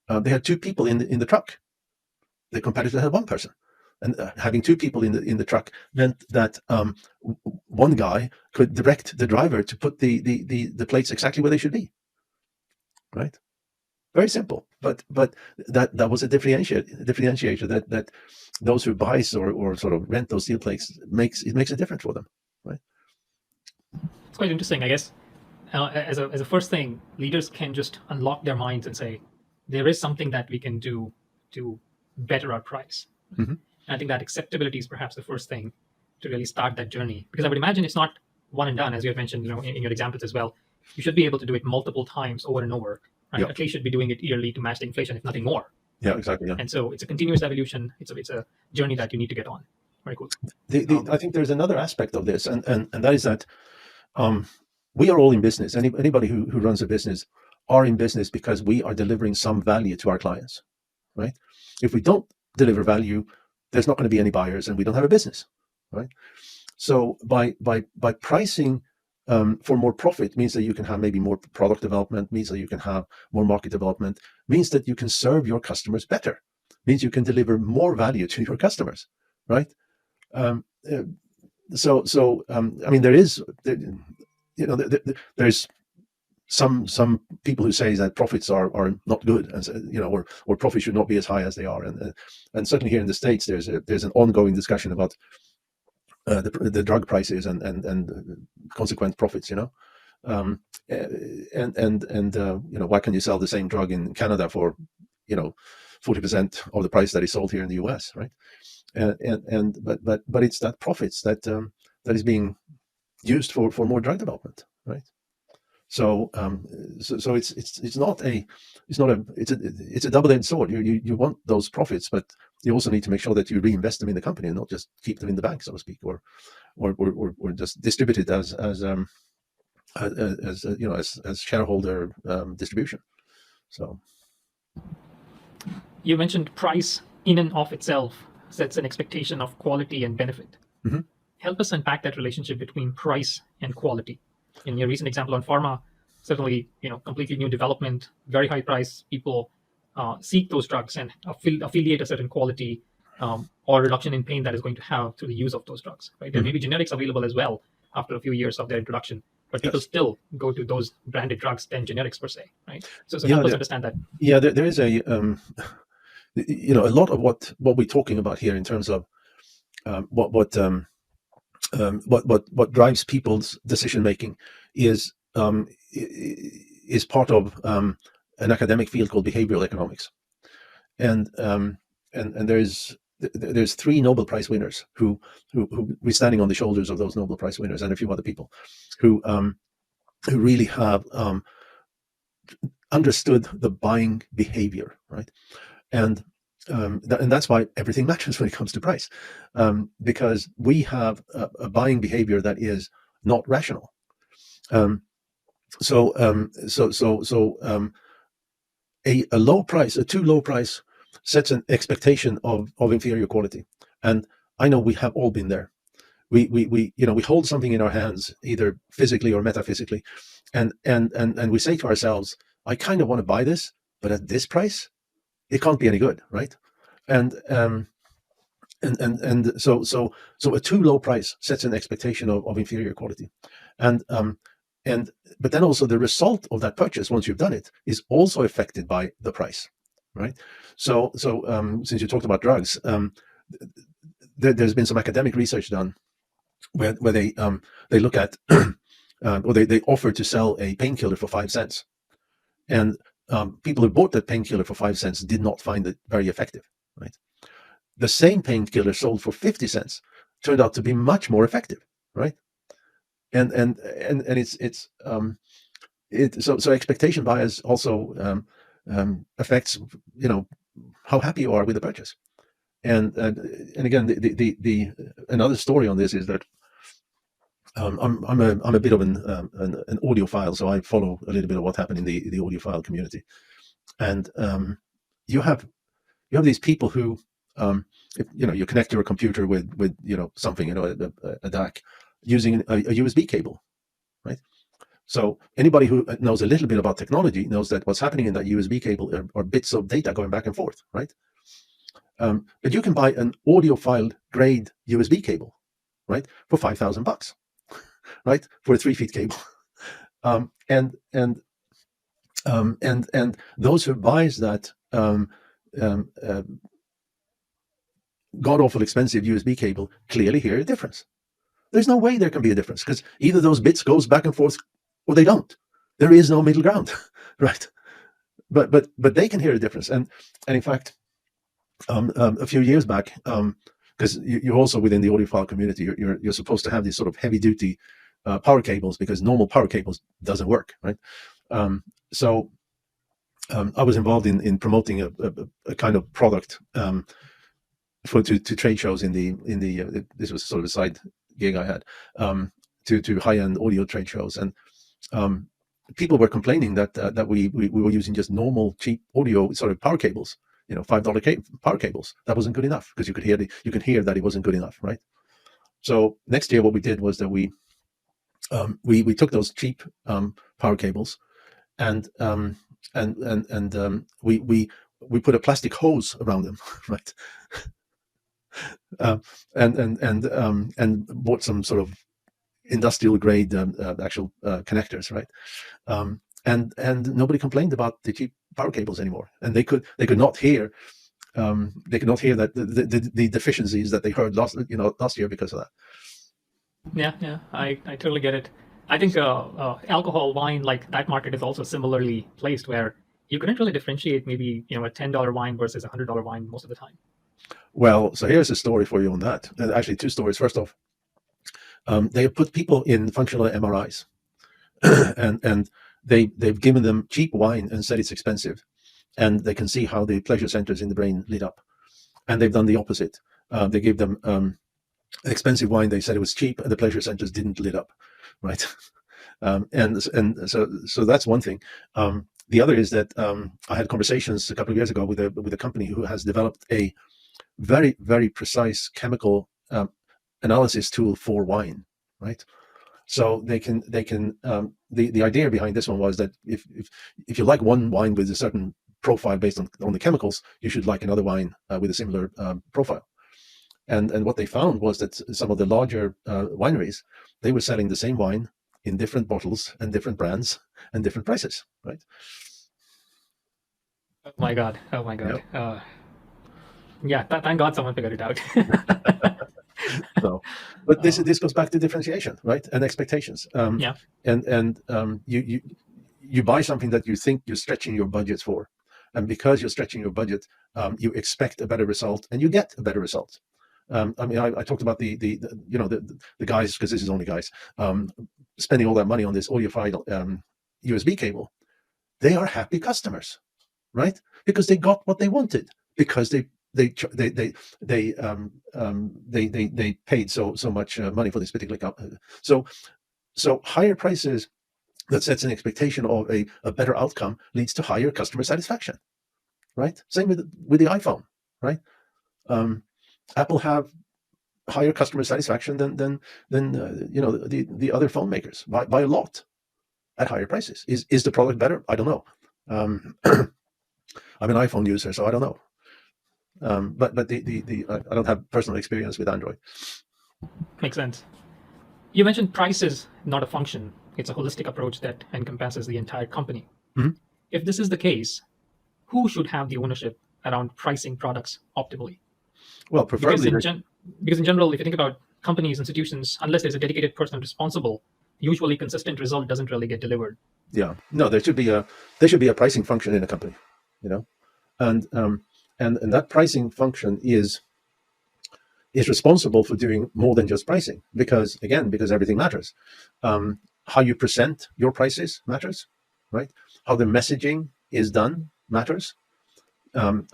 they had two people in the truck. The competitor had one person. And having two people in the truck meant that one guy could direct the driver to put the plates exactly where they should be, right? Very simple, but that was a differentiator that those who buys or sort of rent those steel plates makes a difference for them, right? It's quite interesting, I guess. As a first thing, leaders can just unlock their minds and say, there is something that we can do to better our price. I think that acceptability is perhaps the first thing to really start that journey, because I would imagine it's not one and done, as you had mentioned, in your examples as well. You should be able to do it multiple times over and over, right? Yep. At least should be doing it yearly to match the inflation, if nothing more. Yeah, exactly. Yeah. And so it's a continuous evolution. It's a journey that you need to get on. Very cool. I think there's another aspect of this, and that is that we are all in business. Anybody who runs a business are in business because we are delivering some value to our clients, right? If we don't deliver value, there's not going to be any buyers, and we don't have a business, right? So by pricing for more profit means that you can have maybe more product development, means that you can have more market development, means that you can serve your customers better, means you can deliver more value to your customers, right? I mean, there's some people who say that profits are not good, and or profits should not be as high as they are, and certainly here in the States there's an ongoing discussion about the drug prices and consequent profits, and why can you sell the same drug in Canada for 40% of the price that is sold here in the US, right? But it's that profits that is being used for more drug development, right? So it's a double-edged sword. You want those profits, but you also need to make sure that you reinvest them in the company and not just keep them in the bank, so to speak, or just distribute it as shareholder distribution. So you mentioned price in and of itself sets an expectation of quality and benefit. Help us unpack that relationship between price and quality. In your recent example on pharma, certainly, completely new development, very high price. People seek those drugs and affiliate a certain quality or reduction in pain that is going to have through the use of those drugs. Right? There may be generics available as well after a few years of their introduction, but people Yes. still go to those branded drugs than generics per se. Right? So Yeah. help us understand that. Yeah. There is a a lot of what we're talking about here in terms of what drives people's decision making is part of an academic field called behavioral economics, and there's three Nobel Prize winners who we're standing on the shoulders of those Nobel Prize winners and a few other people who really have understood the buying behavior, right? And that's why everything matters when it comes to price, because we have a buying behavior that is not rational. So a low price, a too low price, sets an expectation of inferior quality, and I know we have all been there. We hold something in our hands, either physically or metaphysically, and we say to ourselves, I kind of want to buy this, but at this price, it can't be any good, right? And so a too low price sets an expectation of inferior quality, and but then also the result of that purchase, once you've done it, is also affected by the price, right? So since you talked about drugs, there's been some academic research done where they look at or they offer to sell a painkiller for 5 cents, and people who bought that painkiller for 5 cents did not find it very effective, right? The same painkiller sold for 50 cents turned out to be much more effective, right? And so expectation bias also affects how happy you are with the purchase. And again, the another story on this is that I'm a bit of an audiophile, so I follow a little bit of what happened in the audiophile community, and you have these people who if, you connect your computer with something, a DAC, using a USB cable, right? So anybody who knows a little bit about technology knows that what's happening in that USB cable are bits of data going back and forth, right? But you can buy an audiophile grade USB cable, right, for $5,000, right, for a 3-foot cable, and those who buys that god awful expensive USB cable clearly hear a difference. There's no way there can be a difference, because either those bits goes back and forth or they don't. There is no middle ground, right? But they can hear a difference, and in fact, a few years back, because you're also within the audiophile community, you're supposed to have these sort of heavy duty power cables, because normal power cables doesn't work, right? So I was involved in promoting a kind of product to trade shows in the this was sort of a side gig I had, to high-end audio trade shows, and people were complaining that we were using just normal cheap audio sort of power cables, $5 power cables. That wasn't good enough, because you could hear that it wasn't good enough, right? So next year what we did was that we took those cheap power cables, and we put a plastic hose around them, right? And bought some sort of industrial grade actual connectors, right? And nobody complained about the cheap power cables anymore, and they could not hear that the deficiencies that they heard last year because of that. Yeah, I totally get it. I think alcohol, wine, like that market is also similarly placed, where you couldn't really differentiate maybe a $10 wine versus a $100 wine most of the time. Well, so here's a story for you on that. Actually, two stories. First off, they put people in functional MRIs, and they've given them cheap wine and said it's expensive, and they can see how the pleasure centers in the brain lit up. And they've done the opposite. They gave them expensive wine. They said it was cheap, and the pleasure centers didn't lit up, right? And so that's one thing. The other is that I had conversations a couple of years ago with a company who has developed a very, very precise chemical the idea behind this one was that if you like one wine with a certain profile based on the chemicals, you should like another wine with a similar profile. And what they found was that some of the larger wineries, they were selling the same wine in different bottles and different brands and different prices, right? Oh my God. Oh my God. Yep. Yeah, thank God someone figured it out. So, but this goes back to differentiation, right, and expectations. Yeah. And you buy something that you think you're stretching your budgets for, and because you're stretching your budget, you expect a better result, and you get a better result. I mean, I talked about the guys, because this is only guys, spending all that money on this audiophile USB cable. They are happy customers, right? Because they got what they wanted, because they paid so much money for this particular company. So higher prices that sets an expectation of a better outcome leads to higher customer satisfaction, right? Same with the iPhone, right? Apple have higher customer satisfaction than the other phone makers by a lot at higher prices. Is the product better? I don't know. I'm an iPhone user, so I don't know. But I don't have personal experience with Android. Makes sense. You mentioned price is not a function. It's a holistic approach that encompasses the entire company. Mm-hmm. If this is the case, who should have the ownership around pricing products optimally? Well, preferably because in general, if you think about companies, institutions, unless there's a dedicated person responsible, usually consistent result doesn't really get delivered. Yeah, no, there should be a pricing function in a company, and that pricing function is responsible for doing more than just pricing, because everything matters. How you present your prices matters, right? How the messaging is done matters. What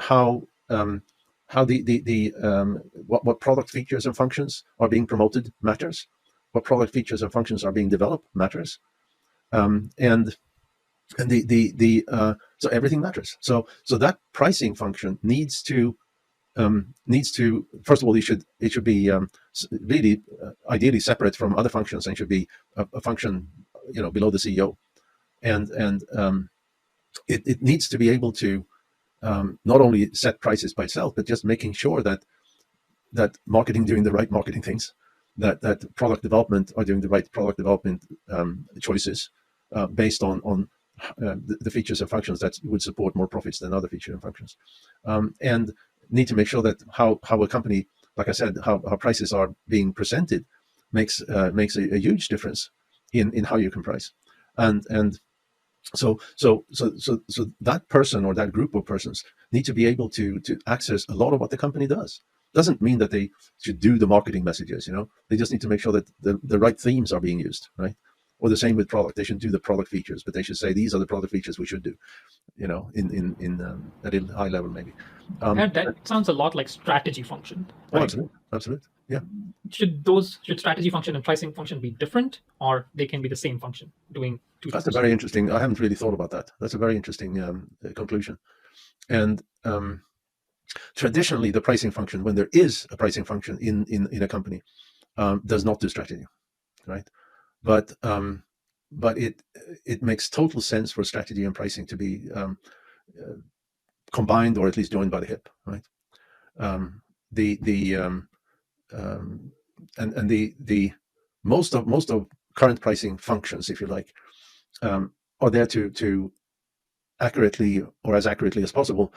product features and functions are being promoted matters. What product features and functions are being developed matters. So everything matters. So that pricing function needs to first of all, it should be really ideally separate from other functions, and should be a function below the CEO, and it needs to be able to not only set prices by itself, but just making sure that marketing doing the right marketing things, that product development are doing the right product development choices based on the features and functions that would support more profits than other features and functions, and need to make sure that how a company, like I said, how prices are being presented makes a huge difference in how you can price, and so that person or that group of persons need to be able to access a lot of what the company does. Doesn't mean that they should do the marketing messages, they just need to make sure that the right themes are being used, right? Or the same with product. They shouldn't do the product features, but they should say these are the product features we should do, in at a high level maybe. That sounds a lot like strategy function. Right? Oh, absolutely, yeah. Should strategy function and pricing function be different, or they can be the same function doing two? That's a very interesting. I haven't really thought about that. That's a very interesting conclusion. And traditionally, the pricing function, when there is a pricing function in a company, does not do strategy, right? But it makes total sense for strategy and pricing to be combined, or at least joined by the hip, right? The most of current pricing functions, if you like, are there to accurately, or as accurately as possible,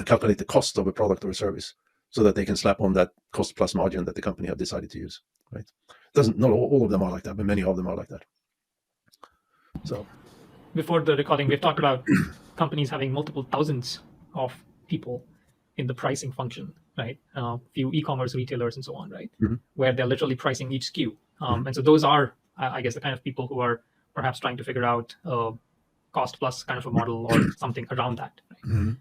calculate the cost of a product or a service, so that they can slap on that cost plus margin that the company have decided to use, right? Not all of them are like that, but many of them are like that. So before the recording, we've talked about companies having multiple thousands of people in the pricing function, right? Few e-commerce retailers and so on, right? Mm-hmm. Where they're literally pricing each SKU. Mm-hmm. And so those are, I guess, the kind of people who are perhaps trying to figure out cost plus kind of a model or something around that. Right? Mm-hmm.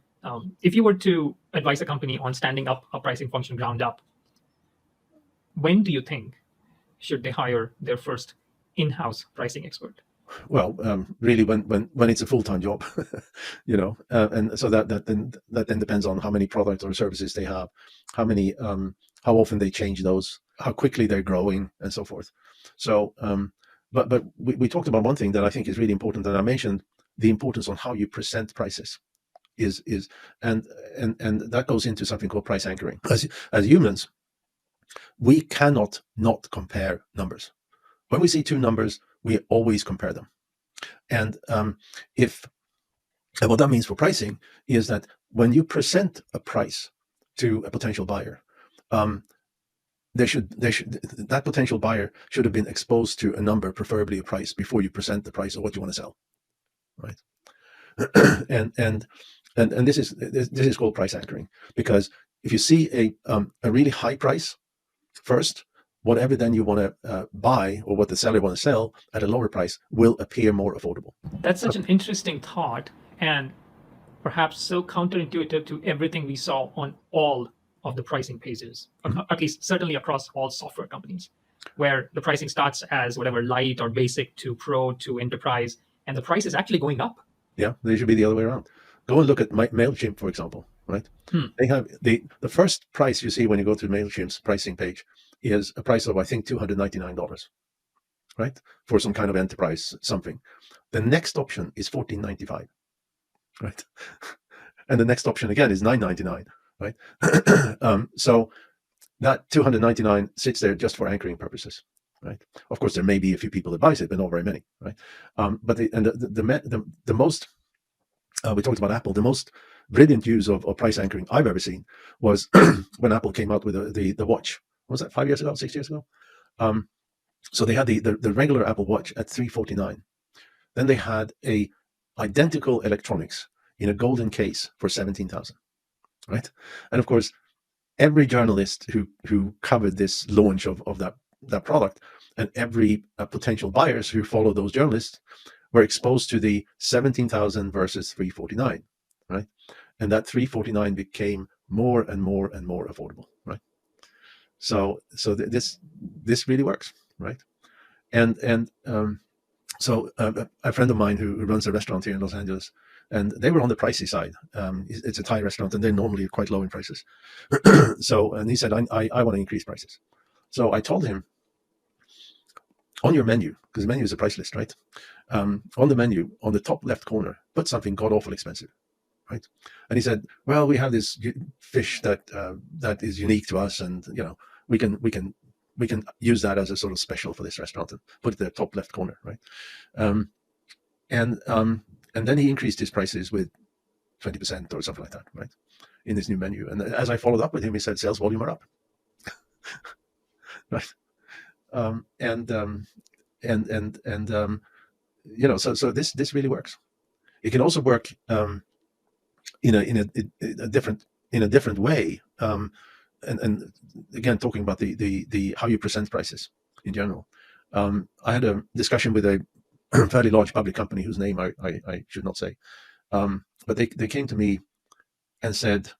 If you were to advise a company on standing up a pricing function ground up, when do you think should they hire their first in-house pricing expert? Well, really, when it's a full-time job, and so that then depends on how many products or services they have, how often they change those, how quickly they're growing, and so forth. So but we talked about one thing that I think is really important, and I mentioned the importance on how you present prices is and that goes into something called price anchoring. As humans, we cannot not compare numbers. When we see two numbers, we always compare them. And what that means for pricing is that when you present a price to a potential buyer, that potential buyer should have been exposed to a number, preferably a price, before you present the price of what you want to sell, right? and this is called price anchoring, because if you see a really high price first, whatever then you want to buy, or what the seller want to sell at a lower price, will appear more affordable. That's such an interesting thought, and perhaps so counterintuitive to everything we saw on all of the pricing pages, at least certainly across all software companies, where the pricing starts as whatever light or basic to pro to enterprise, and the price is actually going up. Yeah, they should be the other way around. Go and look at MailChimp, for example, right? They have the first price you see when you go to MailChimp's pricing page is a price of, I think, $299, right? For some kind of enterprise something. The next option is $14.95, right? And the next option again is $9.99, right? So that $299 sits there just for anchoring purposes, right? Of course, there may be a few people that buys it, but not very many, right? But the most we talked about Apple. The most brilliant use of price anchoring I've ever seen was when Apple came out with the watch. What was that, 5 years ago, 6 years ago? So they had the regular Apple Watch at $349. Then they had a identical electronics in a golden case for $17,000, right? And of course, every journalist who covered this launch of that product, and every potential buyers who follow those journalists, were exposed to the 17,000 versus 349, right? And that 349 became more and more and more affordable, right? So this really works, right? And so a friend of mine who runs a restaurant here in Los Angeles, and they were on the pricey side. It's a Thai restaurant, and they're normally quite low in prices. And he said, I want to increase prices. So I told him, on your menu, because the menu is a price list, right? On the menu, on the top left corner, put something god awful expensive, right? And he said, well, we have this fish that is unique to us, and we can use that as a sort of special for this restaurant, and put it in the top left corner, right? And then he increased his prices with 20% or something like that, right? In this new menu. And as I followed up with him, he said, sales volume are up, right? So this really works. It can also work in a different way. And again, talking about the how you present prices in general. I had a discussion with a fairly large public company whose name I should not say, but they came to me and said,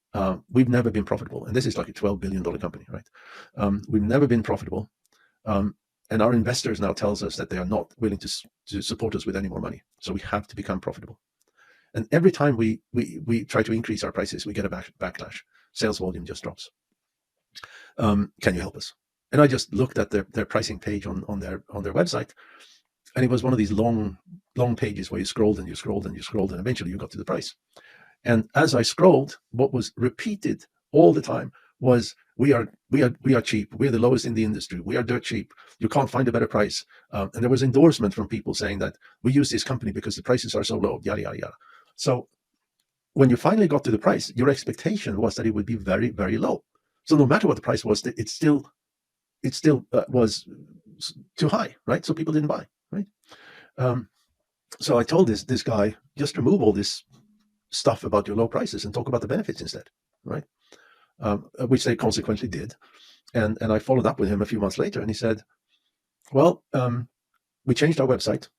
we've never been profitable, and this is like a $12 billion company, right? We've never been profitable. And our investors now tells us that they are not willing to support us with any more money. So we have to become profitable. And every time we try to increase our prices, we get a backlash. Sales volume just drops. Can you help us? And I just looked at their pricing page on their website, and it was one of these long pages where you scrolled and you scrolled and you scrolled, and eventually you got to the price. And as I scrolled, what was repeated all the time was, we are cheap. We're the lowest in the industry. We are dirt cheap. You can't find a better price. And there was endorsement from people saying that we use this company because the prices are so low, yada, yada, yada. So when you finally got to the price, your expectation was that it would be very, very low. So no matter what the price was, it still was too high, right? So people didn't buy, right? So I told this guy, just remove all this stuff about your low prices and talk about the benefits instead, right? Which they consequently did. And I followed up with him a few months later, and he said, well, we changed our website.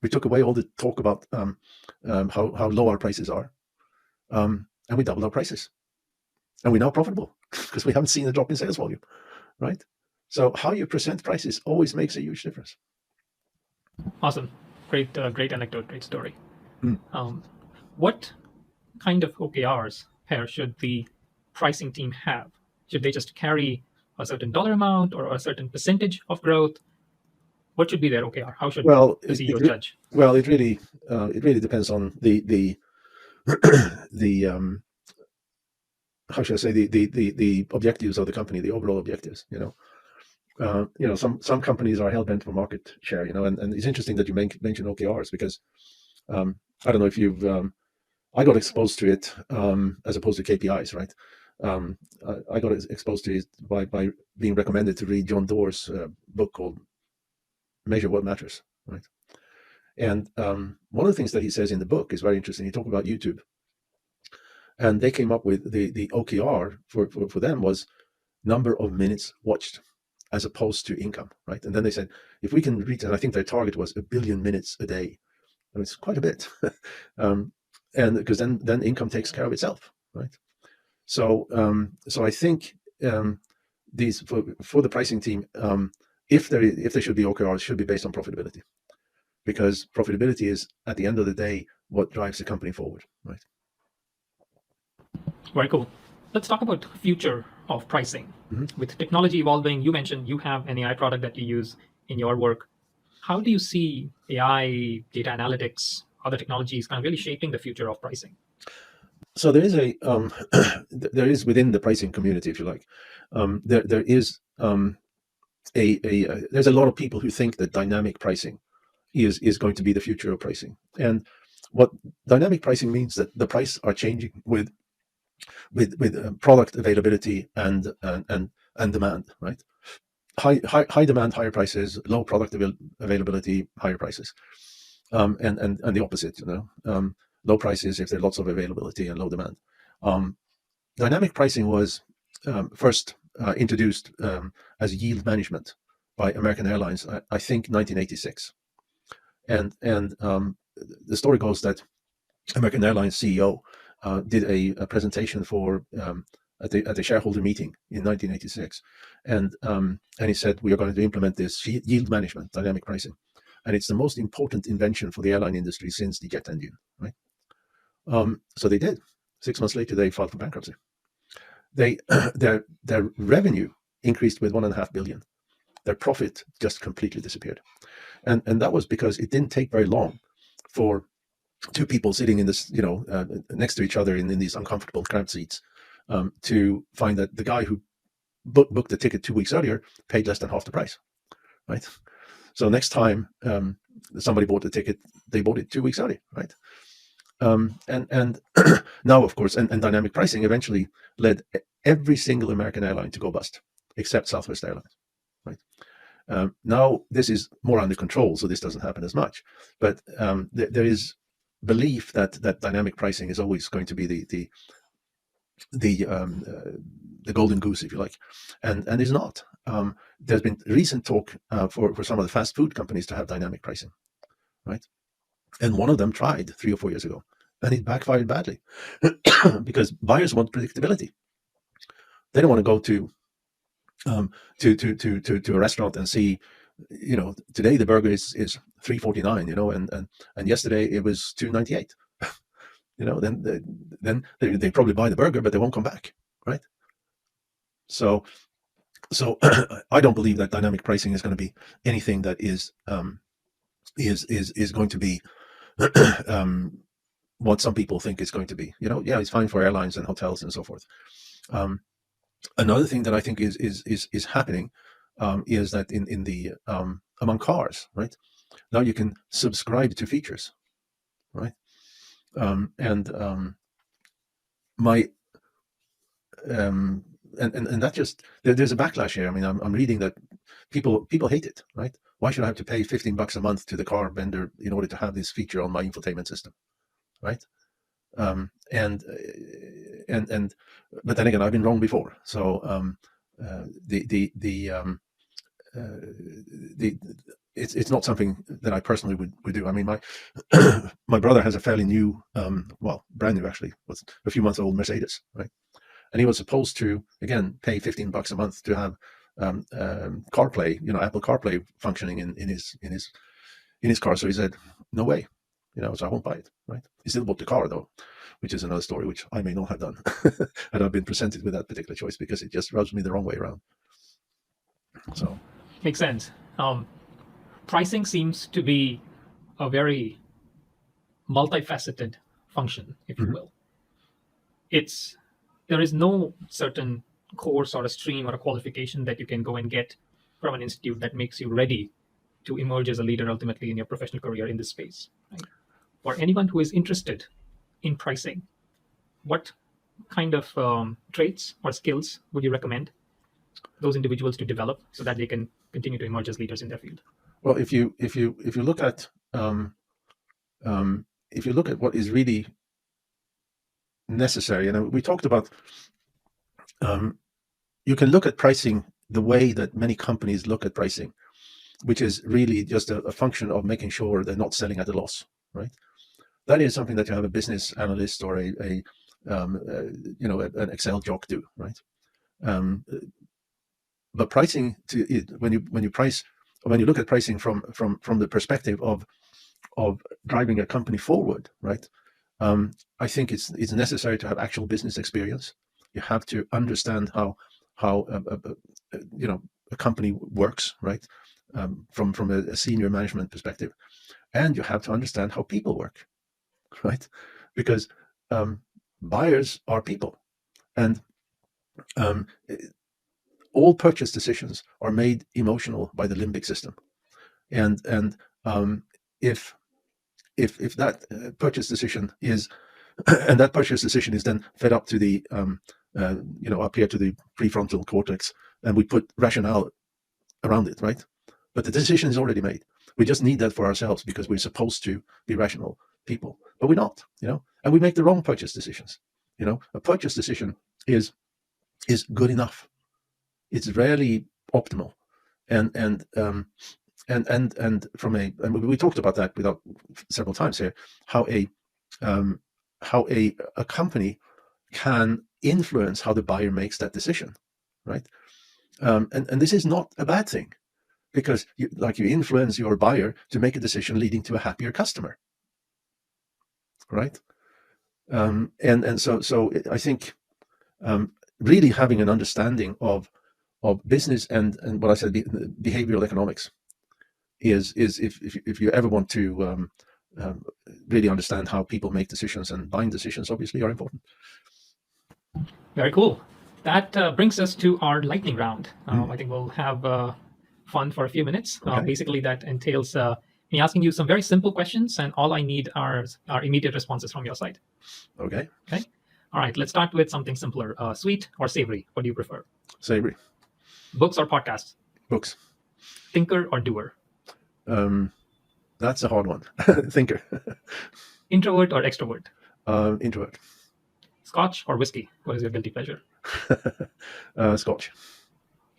We took away all the talk about how low our prices are, and we doubled our prices. And we're now profitable because we haven't seen a drop in sales volume, right? So how you present prices always makes a huge difference. Awesome. Great anecdote, great story. What kind of OKRs, Per, should the pricing team have? Should they just carry a certain dollar amount or a certain percentage of growth? What should be their OKR? How should Well, the CEO judge? well, it really depends on the the how should I say the objectives of the company, the overall objectives. Some companies are hell bent for market share. And it's interesting that you mention OKRs because I don't know if you've I got exposed to it as opposed to KPIs, right? I got exposed to it by being recommended to read John Doerr's book called Measure What Matters, right? And one of the things that he says in the book is very interesting. He talked about YouTube, and they came up with the OKR for them was number of minutes watched as opposed to income, right? And then they said, if we can reach, and I think their target was 1 billion minutes a day. I mean, it's quite a bit. And because then income takes care of itself, right? So I think these for the pricing team, if there should be OKRs, it should be based on profitability, because profitability is at the end of the day what drives the company forward, right? Very cool. Let's talk about future of pricing. Mm-hmm. With technology evolving, you mentioned you have an AI product that you use in your work. How do you see AI, data analytics, other technologies kind of really shaping the future of pricing? So there is there is within the pricing community, if you like, there is there's a lot of people who think that dynamic pricing is going to be the future of pricing. And what dynamic pricing means that the price are changing with product availability and demand, right? High demand, higher prices; low product availability, higher prices, and the opposite. Low prices if there's lots of availability and low demand. Dynamic pricing was first introduced as yield management by American Airlines, I think 1986. And the story goes that American Airlines CEO did a presentation for at the shareholder meeting in 1986, and he said, we are going to implement this yield management, dynamic pricing, and it's the most important invention for the airline industry since the jet engine, right? So they did. 6 months later, they filed for bankruptcy. Their revenue increased with 1.5 billion. Their profit just completely disappeared, and that was because it didn't take very long for two people sitting in this, next to each other in these uncomfortable cramped seats, to find that the guy who booked the ticket 2 weeks earlier paid less than half the price, right? So next time somebody bought the ticket, they bought it 2 weeks early, right? And now, of course, and dynamic pricing eventually led every single American airline to go bust, except Southwest Airlines, right? Now this is more under control, so this doesn't happen as much. But there is belief that dynamic pricing is always going to be the golden goose, if you like, and it's not. There's been recent talk for some of the fast food companies to have dynamic pricing, right? And one of them tried 3 or 4 years ago, and it backfired badly because buyers want predictability. They don't want to go to a restaurant and see, today the burger is $3.49, and yesterday it was $2.98. Then they probably buy the burger, but they won't come back, right? So I don't believe that dynamic pricing is going to be anything that is going to be what some people think it's going to be. It's fine for airlines and hotels and so forth. Another thing that I think is happening is that in the among cars, right? Now you can subscribe to features, right? And that just there's a backlash here. I mean, I'm reading that people hate it, right? Why should I have to pay $15 a month to the car vendor in order to have this feature on my infotainment system, right? But then again, I've been wrong before. So it's not something that I personally would do. I mean, my brother has a fairly new, brand new actually, was a few months old Mercedes, right? And he was supposed to again pay $15 a month to have CarPlay, Apple CarPlay functioning in his car. So he said, no way, so I won't buy it, right? He still bought the car though, which is another story, which I may not have done had I been presented with that particular choice, because it just rubs me the wrong way around. So Makes sense. pricing seems to be a very multifaceted function, if you will. There is no certain course or a stream or a qualification that you can go and get from an institute that makes you ready to emerge as a leader ultimately in your professional career in this space. Right? For anyone who is interested in pricing, what kind of traits or skills would you recommend those individuals to develop so that they can continue to emerge as leaders in their field? Well, if you look at what is really necessary, and we talked about, you can look at pricing the way that many companies look at pricing, which is really just a function of making sure they're not selling at a loss, right? That is something that you have a business analyst or an Excel jock do, right? But pricing, when you look at pricing from the perspective of driving a company forward, right? I think it's necessary to have actual business experience. You have to understand how a company works, right? From a senior management perspective, and you have to understand how people work, right? Because buyers are people, and all purchase decisions are made emotional by the limbic system, and if that purchase decision is and that purchase decision is then fed up to the up here to the prefrontal cortex, and we put rationale around it, right? But the decision is already made. We just need that for ourselves because we're supposed to be rational people, but we're not, and we make the wrong purchase decisions. A purchase decision is good enough. It's rarely optimal, and we talked about that several times here, how a company can influence how the buyer makes that decision, right? And this is not a bad thing, because you influence your buyer to make a decision leading to a happier customer, right? So I think really having an understanding of business and what I said, behavioral economics, is if you ever want to really understand how people make decisions, and buying decisions obviously are important. Very cool. That brings us to our lightning round. I think we'll have fun for a few minutes. Okay. Basically, that entails me asking you some very simple questions, and all I need are immediate responses from your side. Okay. All right, let's start with something simpler. Sweet or savory? What do you prefer? Savory. Books or podcasts? Books. Thinker or doer? That's a hard one. Thinker. Introvert or extrovert? Introvert. Scotch or whiskey? What is your guilty pleasure? Scotch.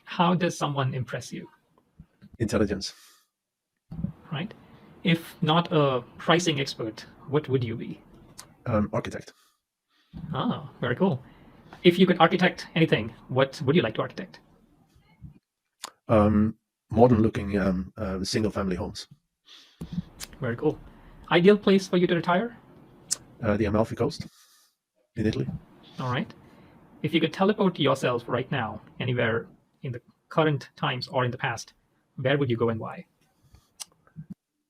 How does someone impress you? Intelligence. Right. If not a pricing expert, what would you be? Architect. Ah, very cool. If you could architect anything, what would you like to architect? Modern-looking single-family homes. Very cool. Ideal place for you to retire? The Amalfi Coast in Italy. All right. If you could teleport yourself right now, anywhere in the current times or in the past, where would you go and why?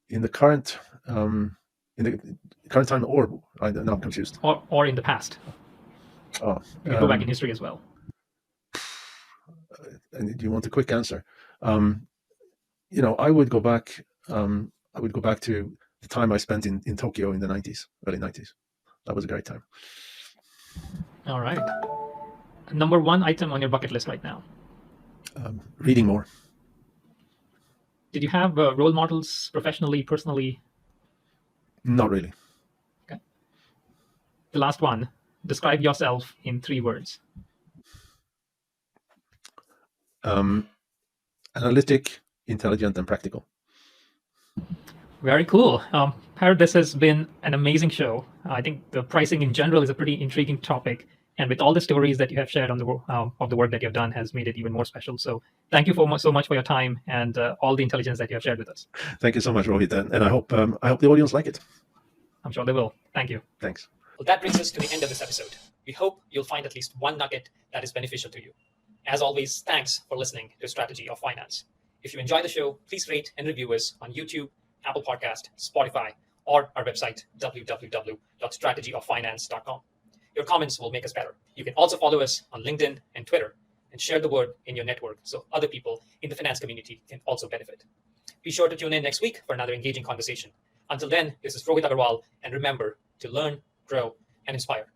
In the current time, or I'm not confused. Or in the past. Oh, You can go back in history as well. And do you want a quick answer? I would go back. I would go back to the time I spent in Tokyo in the early 90s. That was a great time. All right. Number one item on your bucket list right now? Reading more. Did you have role models professionally, personally? Not really. Okay. The last one. Describe yourself in 3 words. Analytic, intelligent, and practical. Very cool. Per, this has been an amazing show. I think the pricing in general is a pretty intriguing topic, and with all the stories that you have shared on of the work that you've done has made it even more special. So thank you so much for your time and all the intelligence that you have shared with us. Thank you so much, Rohit, and I hope the audience like it. I'm sure they will. Thank you. Thanks. Well, that brings us to the end of this episode. We hope you'll find at least one nugget that is beneficial to you. As always, thanks for listening to Strategy of Finance. If you enjoy the show, please rate and review us on YouTube, Apple Podcast, Spotify, or our website, www.strategyoffinance.com. Your comments will make us better. You can also follow us on LinkedIn and Twitter and share the word in your network so other people in the finance community can also benefit. Be sure to tune in next week for another engaging conversation. Until then, this is Rohit Agarwal, and remember to learn, grow, and inspire.